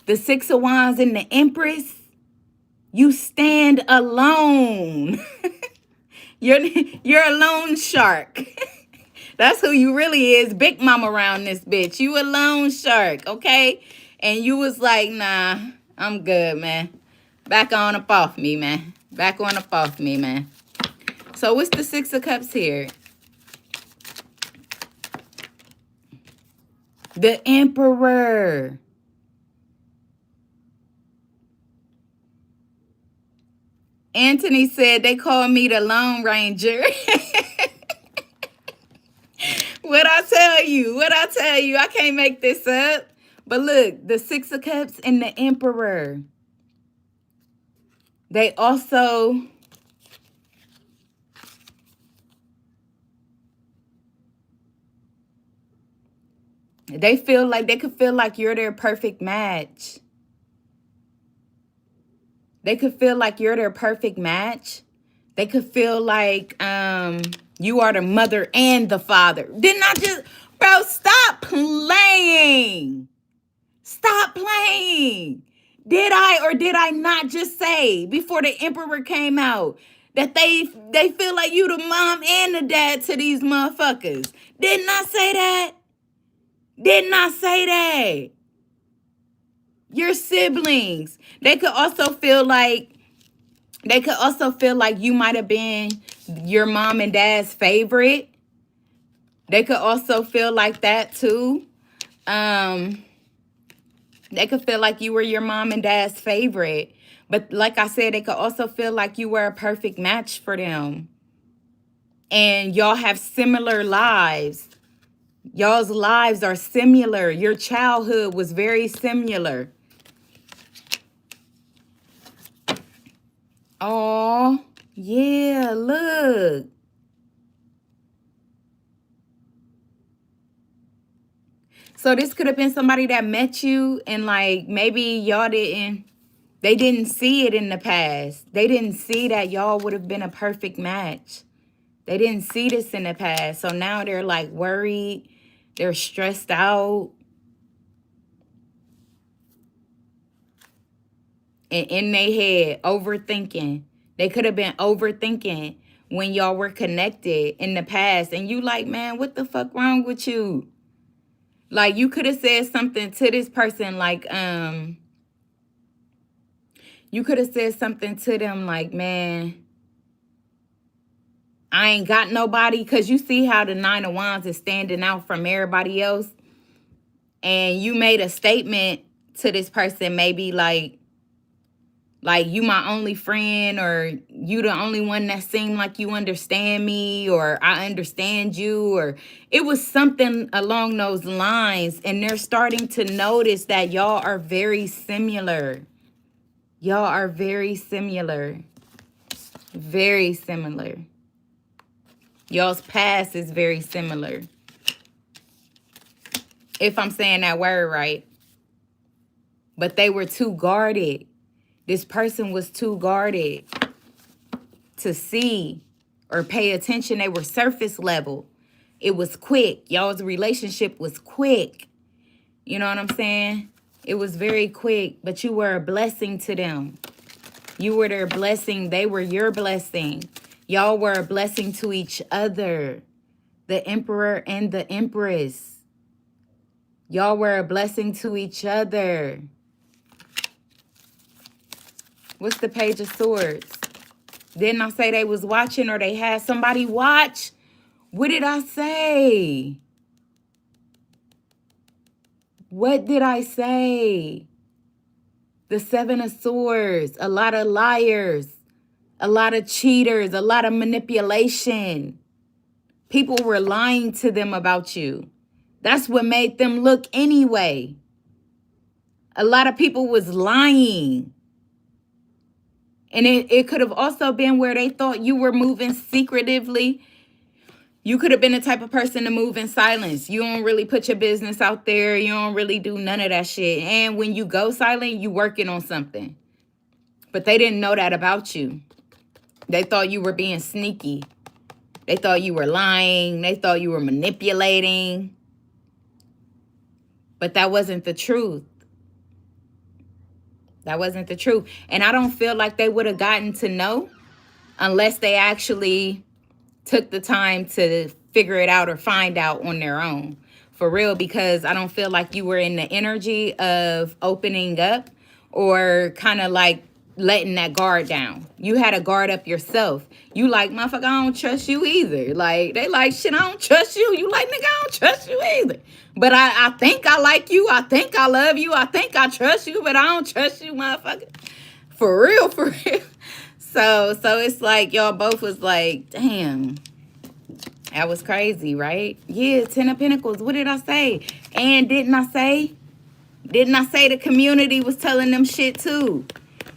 The Six of Wands and the Empress. You stand alone. You're a loan shark. That's who you really is. Big mama around this bitch. You a loan shark, okay? And you was like, nah, I'm good, man. Back on up off me, man. Back on up off me, man. So what's the Six of Cups here? The Emperor. Anthony said they call me the Lone Ranger. What I tell you? I can't make this up. But look, the Six of Cups and the Emperor. They also... They feel like they could feel like you're their perfect match. They could feel like you're their perfect match. They could feel like you are the mother and the father. Didn't I just... Bro, stop playing. Stop playing. Did I or did I not just say before the Emperor came out that they feel like you the mom and the dad to these motherfuckers? Didn't I say that? Didn't I say that? Your siblings. They could also feel like you might have been your mom and dad's favorite. They could also feel like that too. They could feel like you were your mom and dad's favorite. But like I said, they could also feel like you were a perfect match for them. And y'all have similar lives. Y'all's lives are similar. Your childhood was very similar. Oh, yeah, look. So this could have been somebody that met you and like maybe they didn't see it in the past. They didn't see that y'all would have been a perfect match. They didn't see this in the past. So now they're like worried. They're stressed out. And in their head, overthinking. They could have been overthinking when y'all were connected in the past. And you like, man, what the fuck wrong with you? Like, you could have said something to this person like, you could have said something to them like, man, I ain't got nobody. Because you see how the Nine of Wands is standing out from everybody else. And you made a statement to this person maybe like you my only friend, or you the only one that seemed like you understand me, or I understand you, or it was something along those lines. And they're starting to notice that y'all are very similar. Y'all are very similar. Very similar. Y'all's past is very similar. If I'm saying that word right. But they were too guarded. This person was too guarded to see or pay attention. They were surface level. It was quick. Y'all's relationship was quick. You know what I'm saying? It was very quick, but you were a blessing to them. You were their blessing. They were your blessing. Y'all were a blessing to each other. The Emperor and the Empress. Y'all were a blessing to each other. What's the Page of Swords? Didn't I say they was watching, or they had somebody watch? What did I say? What did I say? The Seven of Swords. A lot of liars. A lot of cheaters. A lot of manipulation. People were lying to them about you. That's what made them look anyway. A lot of people was lying. And it could have also been where they thought you were moving secretively. You could have been the type of person to move in silence. You don't really put your business out there. You don't really do none of that shit. And when you go silent, you working on something. But they didn't know that about you. They thought you were being sneaky. They thought you were lying. They thought you were manipulating. But that wasn't the truth. That wasn't the truth. And I don't feel like they would have gotten to know unless they actually took the time to figure it out or find out on their own. For real, because I don't feel like you were in the energy of opening up or kind of like letting that guard down. You had a guard up yourself. You like, motherfucker, I don't trust you either. Like, they like, shit, I don't trust you. You like, nigga, I don't trust you either. But I think I like you. I think I love you. I think I trust you, but I don't trust you, motherfucker. For real, for real. So it's like y'all both was like, damn, that was crazy, right? Yeah, Ten of Pentacles. What did I say? And didn't I say Didn't I say the community was telling them shit too?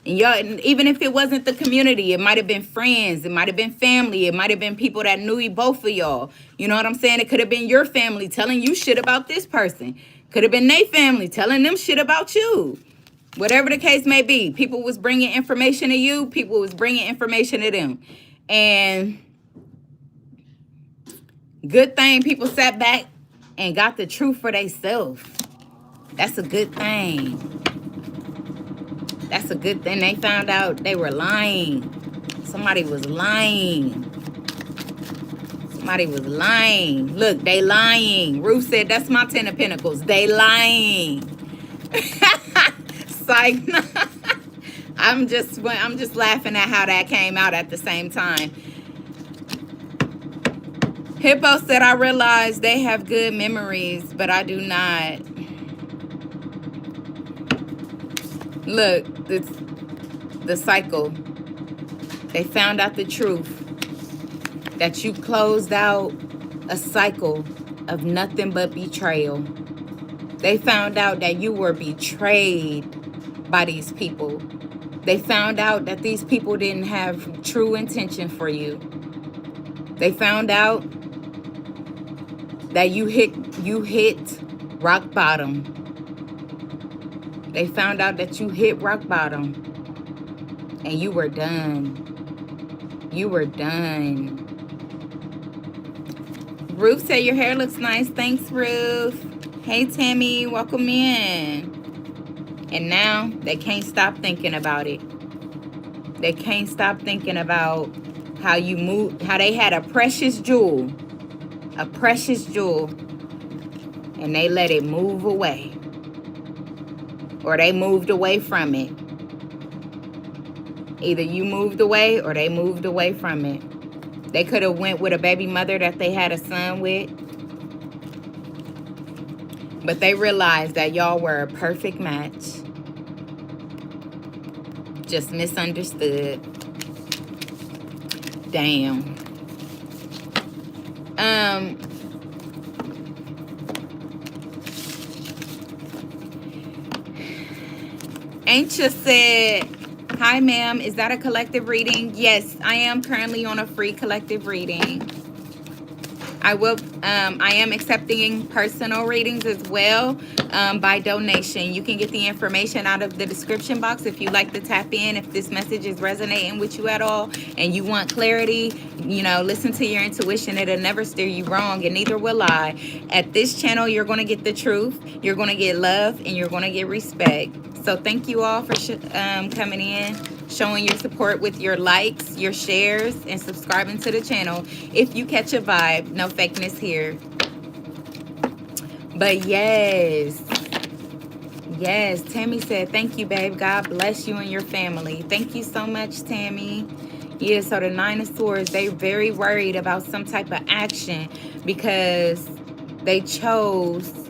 And y'all, even if it wasn't the community, it might have been friends, it might have been family, it might have been people that knew both of y'all. You know what I'm saying? It could have been your family telling you shit about this person. Could have been their family telling them shit about you. Whatever the case may be, people was bringing information to you, people was bringing information to them. And good thing people sat back and got the truth for themselves. That's a good thing. That's a good thing. They found out they were lying. Somebody was lying. Somebody was lying. Look, they lying. Ruth said, that's my 10 of Pentacles. They lying. Psych. I'm just laughing at how that came out at the same time. Hippo said, I realize they have good memories, but I do not. Look, it's the cycle. They found out the truth. That you closed out a cycle of nothing but betrayal. They found out that you were betrayed by these people. They found out that these people didn't have true intention for you. They found out that you hit rock bottom. They found out that you hit rock bottom and you were done. You were done. Ruth said your hair looks nice. Thanks, Ruth. Hey, Tammy, welcome in. And now they can't stop thinking about it. They can't stop thinking about how you moved, how they had a precious jewel, and they let it move away. Or they moved away from it. Either you moved away or they moved away from it. They could have went with a baby mother that they had a son with. But they realized that y'all were a perfect match. Just misunderstood. Damn. Ancient said, hi, ma'am. Is that a collective reading? Yes, I am currently on a free collective reading. I am accepting personal readings as well by donation. You can get the information out of the description box if you'd like to tap in. If this message is resonating with you at all and you want clarity, you know, listen to your intuition. It'll never steer you wrong, and neither will I. At this channel, you're going to get the truth, you're going to get love, and you're going to get respect. So thank you all for coming in, showing your support with your likes, your shares, and subscribing to the channel. If you catch a vibe, no fakeness here. But yes, Tammy said, thank you, babe. God bless you and your family. Thank you so much, Tammy. Yeah, so the 9 of Swords, they very worried about some type of action because they chose,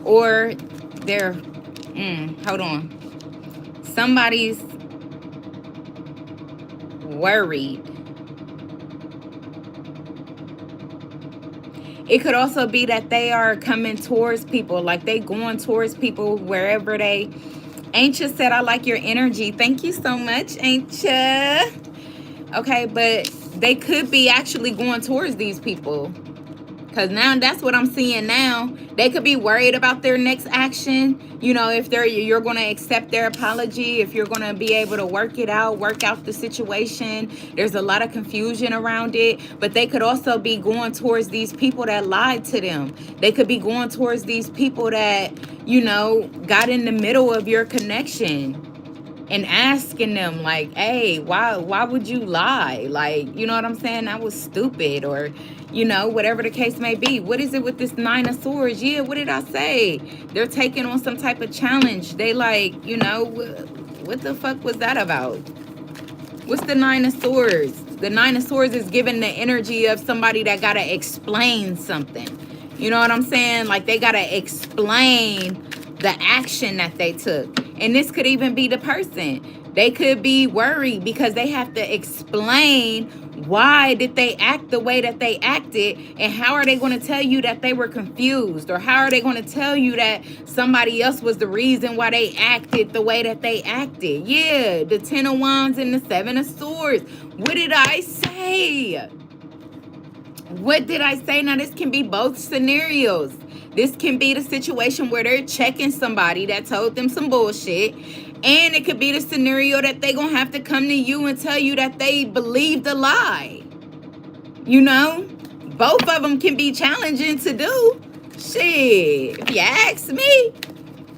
or they're, hold on. Somebody's worried. It could also be that they are coming towards people, like they going towards people wherever they. Ancient said, I like your energy. Thank you so much, Ancient. Okay, but they could be actually going towards these people. Because now that's what I'm seeing now. They could be worried about their next action. You know, if you're going to accept their apology, if you're going to be able to work out the situation. There's a lot of confusion around it. But they could also be going towards these people that lied to them. They could be going towards these people that, you know, got in the middle of your connection. And asking them like, hey, why would you lie? Like, you know what I'm saying? That was stupid. Or, you know, whatever the case may be. What is it with this 9 of Swords? Yeah, what did I say? They're taking on some type of challenge. They like, you know, what the fuck was that about? What's the 9 of Swords? The 9 of Swords is giving the energy of somebody that got to explain something. You know what I'm saying? Like they got to explain the action that they took. And this could even be the person. They could be worried because they have to explain Why did they act the way that they acted? And how are they going to tell you that they were confused? Or how are they going to tell you that somebody else was the reason why they acted the way that they acted? Yeah, the 10 of Wands and the 7 of Swords. What did I say? What did I say? Now, this can be both scenarios. This can be the situation where they're checking somebody that told them some bullshit. And it could be the scenario that they're going to have to come to you and tell you that they believed a lie. You know? Both of them can be challenging to do. Shit. If you ask me.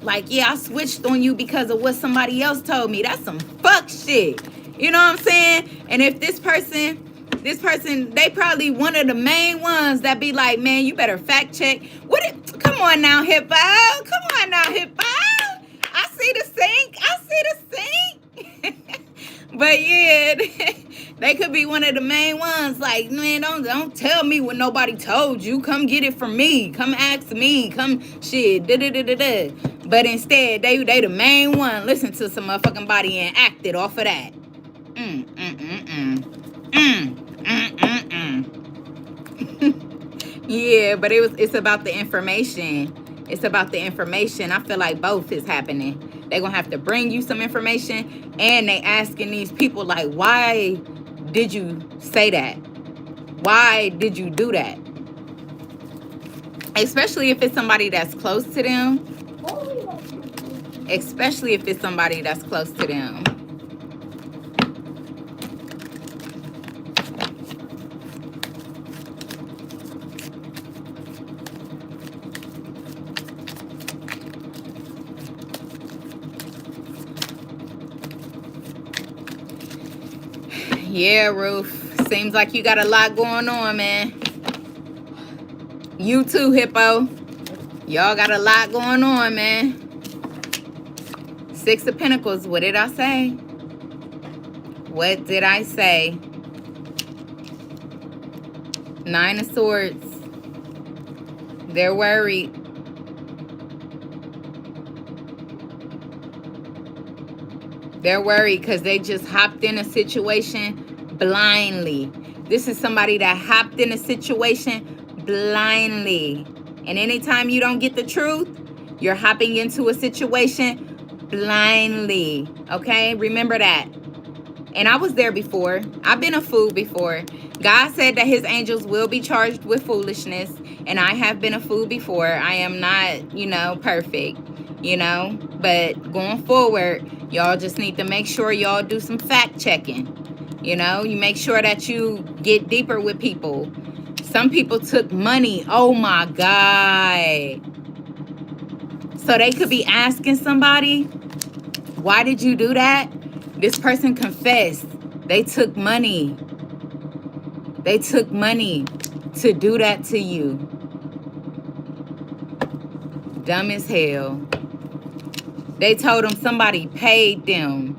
Like, yeah, I switched on you because of what somebody else told me. That's some fuck shit. You know what I'm saying? And if this person, they probably one of the main ones that be like, man, you better fact check. Come on now, Hippo. Come on now, Hippo. I see the sink. But yeah, they could be one of the main ones. Like, man, don't tell me what nobody told you. Come get it from me. Come ask me. Come shit. But instead, they the main one. Listen to some motherfucking body and acted off of that. Yeah, but it's about the information. It's about the information. I feel like both is happening. They're going to have to bring you some information, and they asking these people, like, why did you say that? Why did you do that? Especially if it's somebody that's close to them. Especially if it's somebody that's close to them. Yeah, Ruth. Seems like you got a lot going on, man. You too, Hippo. Y'all got a lot going on, man. 6 of Pentacles. What did I say? What did I say? 9 of Swords. They're worried. They're worried because they just hopped in a situation blindly. This is somebody that hopped in a situation blindly. And anytime you don't get the truth, you're hopping into a situation blindly. Okay? Remember that. And I was there before. I've been a fool before. God said that his angels will be charged with foolishness. And I have been a fool before. I am not, perfect. But going forward, y'all just need to make sure y'all do some fact checking. You make sure that you get deeper with people. Some people took money. Oh my God. So they could be asking somebody, why did you do that? This person confessed. They took money. They took money to do that to you. Dumb as hell. They told them somebody paid them.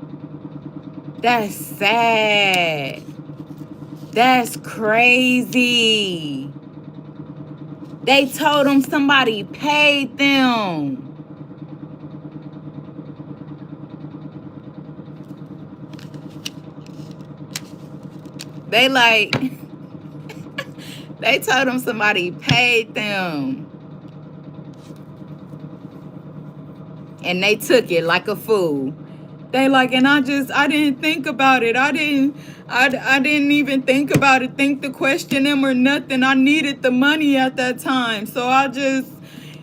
That's sad. That's crazy. They told them somebody paid them. They they told them somebody paid them. And they took it like a fool. They and I didn't think about it. I didn't even think about it, think to question them or nothing. I needed the money at that time. So I just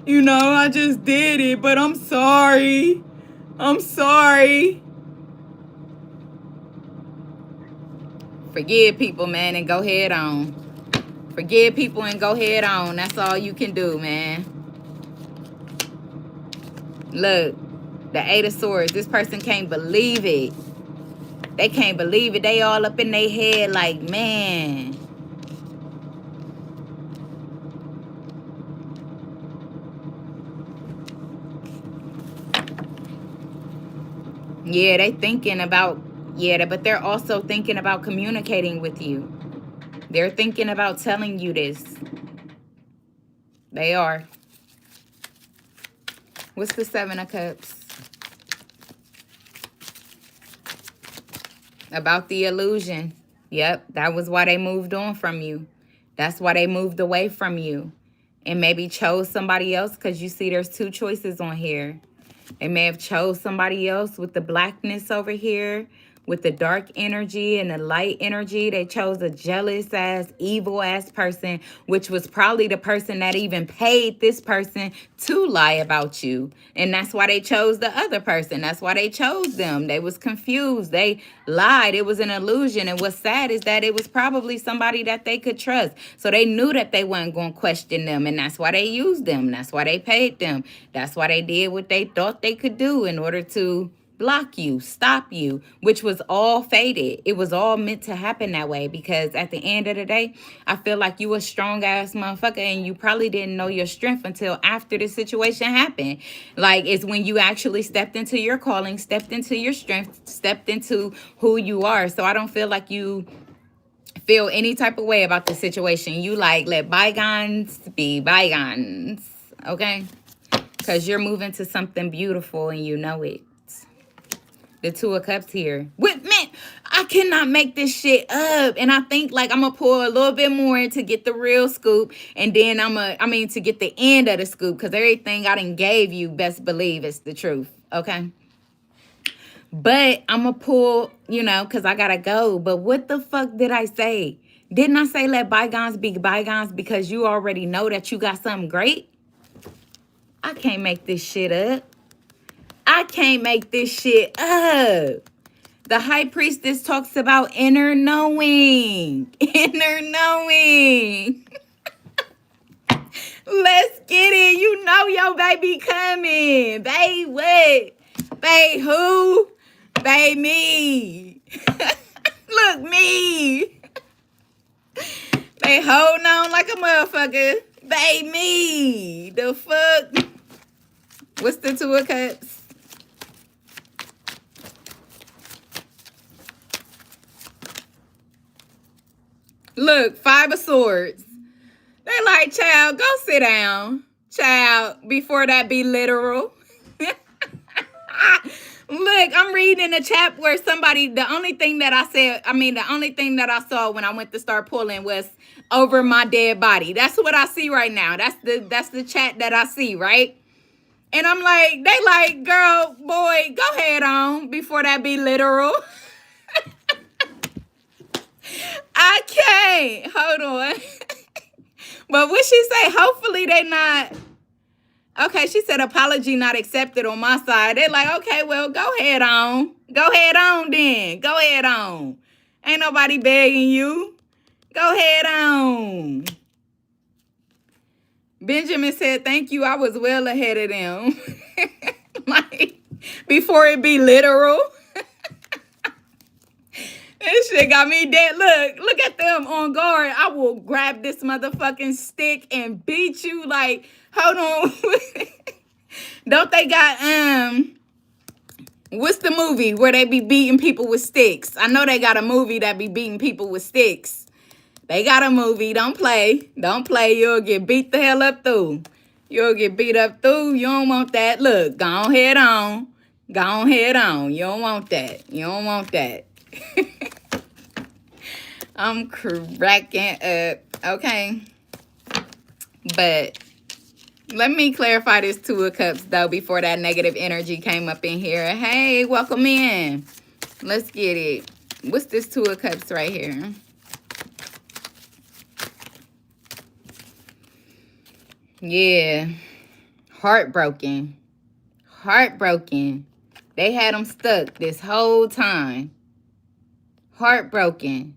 did it. But I'm sorry. I'm sorry. Forgive people, man, and go head on. Forgive people and go head on. That's all you can do, man. Look, the 8 of Swords. This person can't believe it. They can't believe it. They all up in their head like, man. Yeah, they thinking about, but they're also thinking about communicating with you. They're thinking about telling you this. They are. What's the 7 of Cups? About the illusion. Yep, that was why they moved on from you. That's why they moved away from you and maybe chose somebody else, because you see there's two choices on here. They may have chose somebody else with the blackness over here, with the dark energy and the light energy. They chose a jealous ass, evil ass person, which was probably the person that even paid this person to lie about you. And that's why they chose the other person. That's why they chose them. They was confused. They lied. It was an illusion. And what's sad is that it was probably somebody that they could trust. So they knew that they weren't going to question them. And that's why they used them. That's why they paid them. That's why they did what they thought they could do in order to block you, stop you, which was all fated. It was all meant to happen that way, because at the end of the day, I feel like you a strong ass motherfucker and you probably didn't know your strength until after the situation happened. Like, it's when you actually stepped into your calling, stepped into your strength, stepped into who you are. So I don't feel like you feel any type of way about the situation. You like, let bygones be bygones, okay? Because you're moving to something beautiful and you know it. The Two of Cups here. With man, I cannot make this shit up. And I think like I'm gonna pour a little bit more to get the real scoop. And then to get the end of the scoop. Because everything I done gave you, best believe it's the truth. Okay? But I'm gonna pull, because I gotta go. But what the fuck did I say? Didn't I say let bygones be bygones because you already know that you got something great? I can't make this shit up. I can't make this shit up. The High Priestess talks about inner knowing. Inner knowing. Let's get it. You know your baby coming. Babe what? Babe who? Babe me. Look, me. They holding on like a motherfucker. Babe me. The fuck? What's the Two of Cups? Look, Five of Swords. They like, child, go sit down. Child, before that be literal. Look, I'm reading in the chat where the only thing that I saw when I went to start pulling was over my dead body. That's what I see right now. That's the chat that I see, right? And I'm like, they like, girl, boy, go ahead on before that be literal. I can't. Hold on. But what she say? Hopefully they not. Okay, she said apology not accepted on my side. They're like, okay, well, go ahead on. Go ahead on then. Go ahead on. Ain't nobody begging you. Go ahead on. Benjamin said, thank you. I was well ahead of them. Like, before it be literal. This shit got me dead. Look at them on guard. I will grab this motherfucking stick and beat you. Like, hold on. Don't they got, what's the movie where they be beating people with sticks? I know they got a movie that be beating people with sticks. They got a movie. Don't play. Don't play. You'll get beat the hell up through. You'll get beat up through. You don't want that. Look, go on head on. Go on head on. You don't want that. You don't want that. I'm cracking up. Okay. But let me clarify this Two of Cups, though, before that negative energy came up in here. Hey, welcome in. Let's get it. What's this Two of Cups right here? Yeah. Heartbroken. Heartbroken. They had them stuck this whole time. Heartbroken.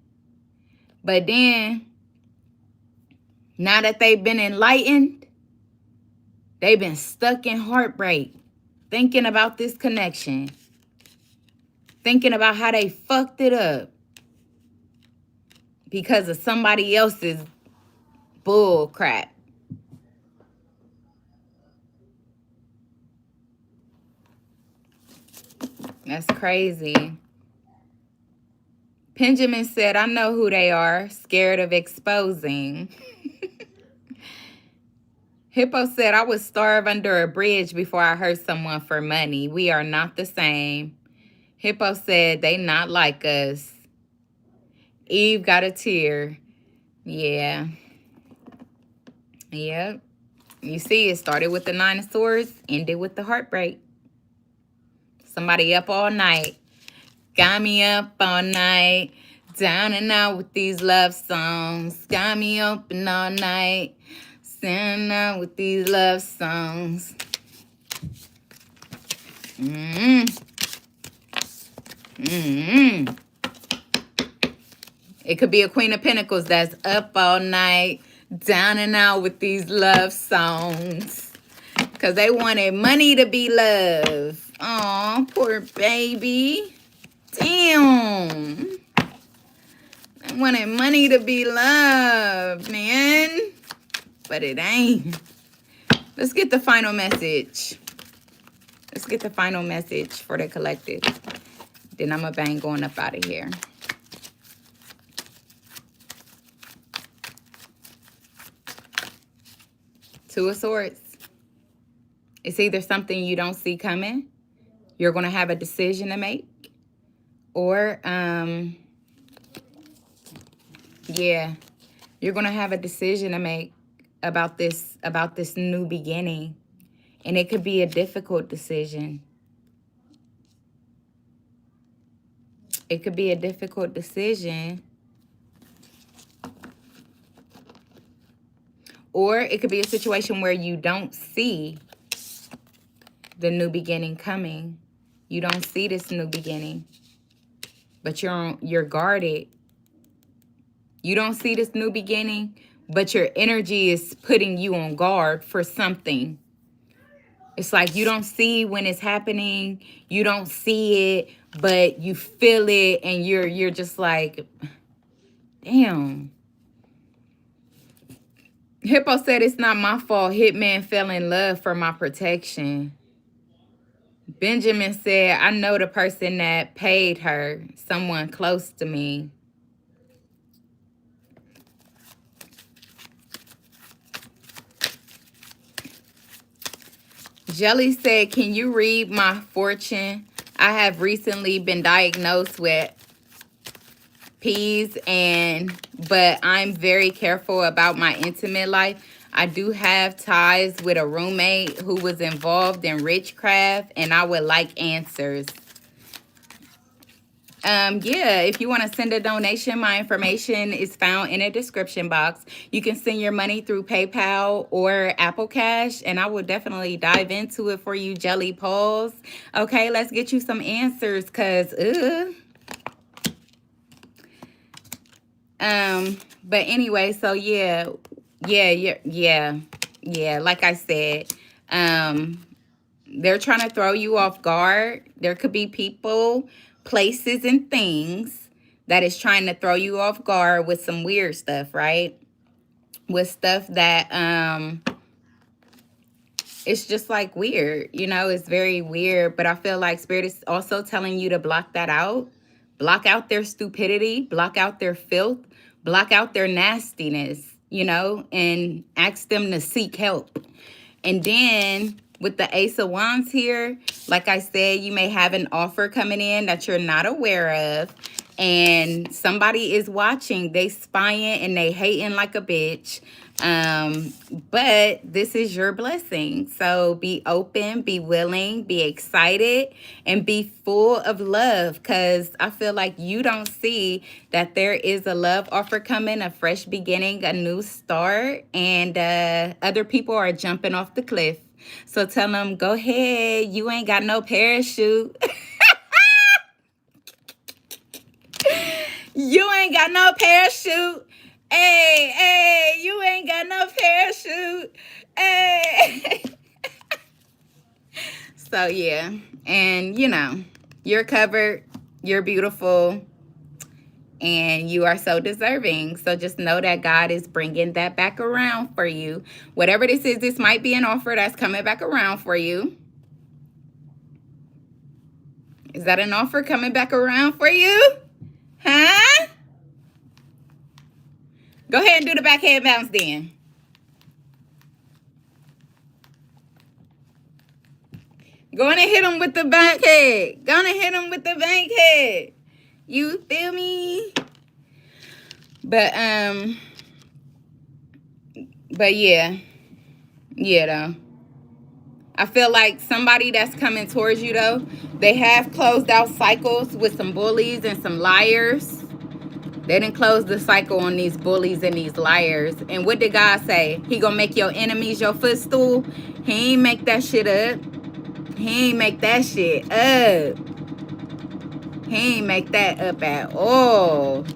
But then, now that they've been enlightened, they've been stuck in heartbreak, thinking about this connection, thinking about how they fucked it up because of somebody else's bull crap. That's crazy. Benjamin said, I know who they are, scared of exposing. Hippo said, I would starve under a bridge before I hurt someone for money. We are not the same. Hippo said, they not like us. Eve got a tear. Yeah. Yep. You see, it started with the Nine of Swords, ended with the heartbreak. Somebody up all night. Got me up all night. Down and out with these love songs. Got me open all night. Standing out with these love songs. It could be a Queen of Pentacles that's up all night, down and out with these love songs. Because they wanted money to be loved. Aw, poor baby. Damn. They wanted money to be loved, man. But it ain't. Let's get the final message. Let's get the final message for the collective. Then I'm a bang going up out of here. Two of Swords. It's either something you don't see coming, you're going to have a decision to make, or, yeah, you're going to have a decision to make about this new beginning. And it could be a difficult decision. It could be a difficult decision. Or it could be a situation where you don't see the new beginning coming. You don't see this new beginning. But you're guarded. You don't see this new beginning, but your energy is putting you on guard for something. It's like you don't see when it's happening. You don't see it, but you feel it, and you're just like, damn. Hippo said, it's not my fault. Hitman fell in love for my protection. Benjamin said, I know the person that paid her, someone close to me. Jelly said, can you read my fortune? I have recently been diagnosed with peas, but I'm very careful about my intimate life. I do have ties with a roommate who was involved in witchcraft, and I would like answers. Yeah, if you want to send a donation, my information is found in a description box. You can send your money through PayPal or Apple Cash, and I will definitely dive into it for you, Jelly Paws. Okay, let's get you some answers, because, but anyway, so yeah, like I said, they're trying to throw you off guard. There could be people, places, and things that is trying to throw you off guard with some weird stuff, right? With stuff that, it's just like weird, you know, it's very weird. But I feel like Spirit is also telling you to block that out. Block out their stupidity, block out their filth, block out their nastiness, you know, and ask them to seek help. And then with the Ace of Wands here, like I said, you may have an offer coming in that you're not aware of. And somebody is watching. They spying and they hating like a bitch. But this is your blessing. So be open, be willing, be excited, and be full of love. Because I feel like you don't see that there is a love offer coming, a fresh beginning, a new start. And other people are jumping off the cliff. So tell them, go ahead. You ain't got no parachute. You ain't got no parachute. Hey, you ain't got no parachute. Hey. So, yeah. And, you know, you're covered. You're beautiful. And you are so deserving. So just know that God is bringing that back around for you. Whatever this is, this might be an offer that's coming back around for you. Is that an offer coming back around for you? Huh? Go ahead and do the backhand bounce then. Go on and hit him with the backhand. Go on and hit him with the backhand. You feel me? But yeah, though. I feel like somebody that's coming towards you, though, they have closed out cycles with some bullies and some liars. They didn't close the cycle on these bullies and these liars. And what did God say? He gonna make your enemies your footstool? He ain't make that shit up. He ain't make that shit up. He ain't make that up at all.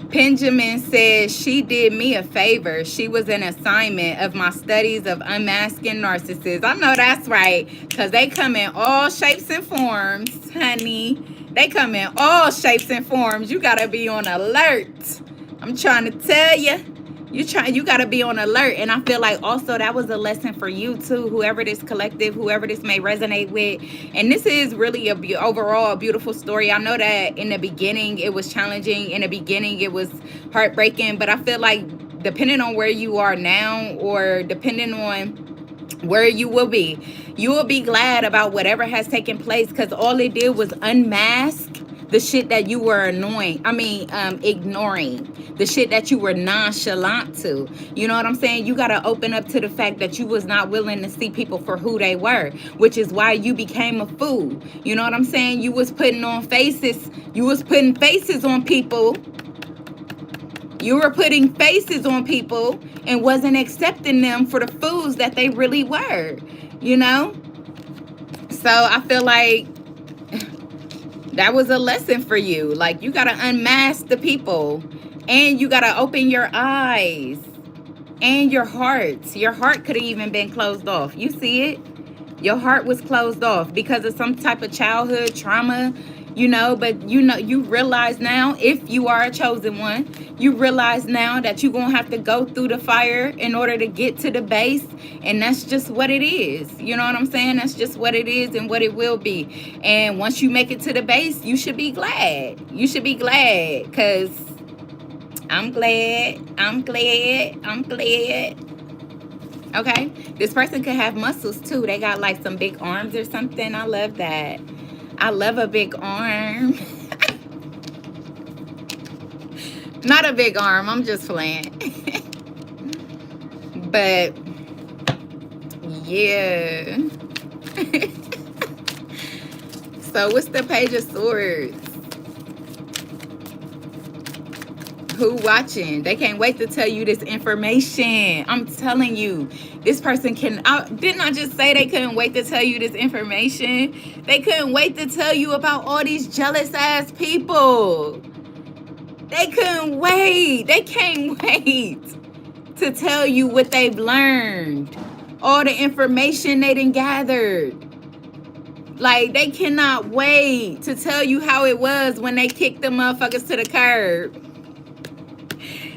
Benjamin says, she did me a favor. She was an assignment of my studies of unmasking narcissists. I know that's right, because they come in all shapes and forms, honey. They come in all shapes and forms. You got to be on alert. I'm trying to tell you. You got to be on alert. And I feel like also that was a lesson for you too, whoever this collective, whoever this may resonate with. And this is really overall a beautiful story. I know that in the beginning it was challenging. In the beginning it was heartbreaking. But I feel like depending on where you are now, or depending on where you will be glad about whatever has taken place, because all it did was unmask the shit that you were ignoring, the shit that you were nonchalant to. You know what I'm saying? You got to open up to the fact that you was not willing to see people for who they were, which is why you became a fool. You know what I'm saying? You was putting on faces. You was putting faces on people. You were putting faces on people and wasn't accepting them for the fools that they really were, you know? So I feel like that was a lesson for you. Like, you got to unmask the people, and you got to open your eyes and your heart. Your heart could have even been closed off. You see it? Your heart was closed off because of some type of childhood trauma, you know. But you realize now, if you are a chosen one, you realize now that you're going to have to go through the fire in order to get to the base. And that's just what it is. You know what I'm saying? That's just what it is and what it will be. And once you make it to the base, you should be glad. You should be glad, because I'm glad. Okay? This person could have muscles too. They got like some big arms or something. I love that. I love a big arm. Not a big arm. I'm just playing. But yeah. So what's the Page of Swords? Who watching? They can't wait to tell you this information. I'm telling you, this person didn't I just say they couldn't wait to tell you this information? They couldn't wait to tell you about all these jealous ass people. They couldn't wait. They can't wait to tell you what they've learned. All the information they done gathered. Like, they cannot wait to tell you how it was when they kicked the motherfuckers to the curb.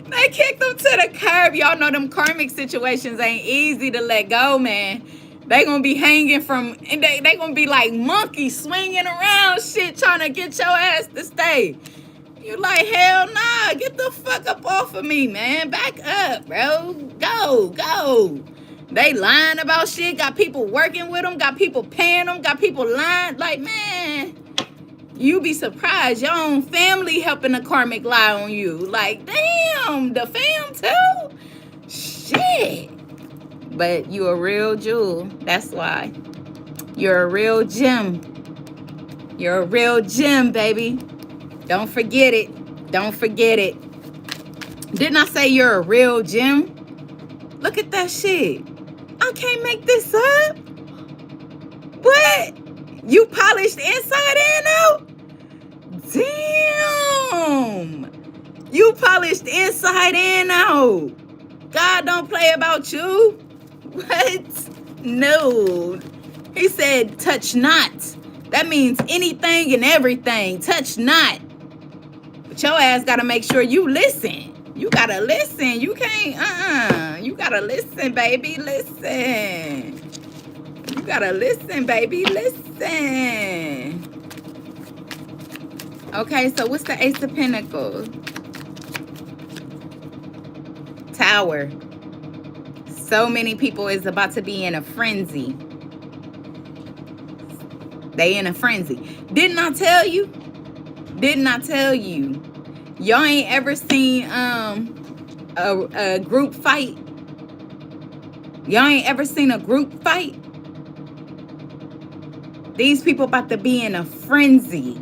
They kicked them to the curb. Y'all know them karmic situations ain't easy to let go, man. They gonna be hanging from, and they gonna be like monkeys swinging around shit trying to get your ass to stay. You like, hell nah, get the fuck up off of me, man. Back up, bro. Go. They lying about shit, got people working with them, got people paying them, got people lying. Like, man, you be surprised. Your own family helping a karmic lie on you. Like, damn, the fam too? Shit. But you a real jewel. That's why. You're a real gem. You're a real gem, baby. Don't forget it. Don't forget it. Didn't I say you're a real gem? Look at that shit. I can't make this up. What? You polished inside and out? Damn. You polished inside and out. God don't play about you. What? No. He said, touch not. That means anything and everything. Touch not. But your ass got to make sure you listen. You got to listen. You can't, You got to listen, baby. Listen. You got to listen, baby. Listen. Okay, so what's the Ace of Pentacles? Tower. So many people is about to be in a frenzy. They in a frenzy. Didn't I tell you? Didn't I tell you? Y'all ain't ever seen a group fight? Y'all ain't ever seen a group fight? These people about to be in a frenzy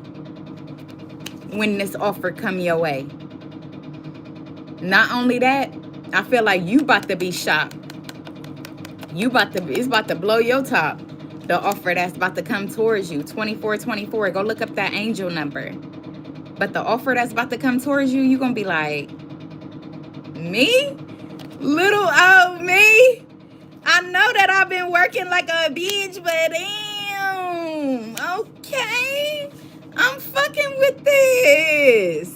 when this offer come your way. Not only that, I feel like you about to be shocked. It's about to blow your top. The offer that's about to come towards you. 2424. Go look up that angel number. But the offer that's about to come towards you, you gonna be like, me? Little old me? I know that I've been working like a bitch, but damn. Okay. I'm fucking with this.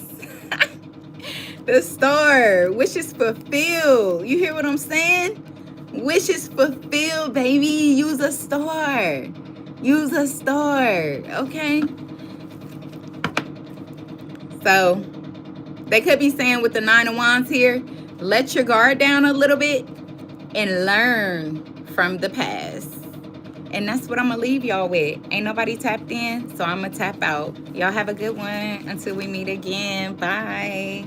The star. Wishes fulfilled. You hear what I'm saying? Wishes fulfilled, baby. Use a star. Use a star. Okay? So, they could be saying with the 9 of Wands here, let your guard down a little bit and learn from the past. And that's what I'm going to leave y'all with. Ain't nobody tapped in, so I'm going to tap out. Y'all have a good one. Until we meet again. Bye.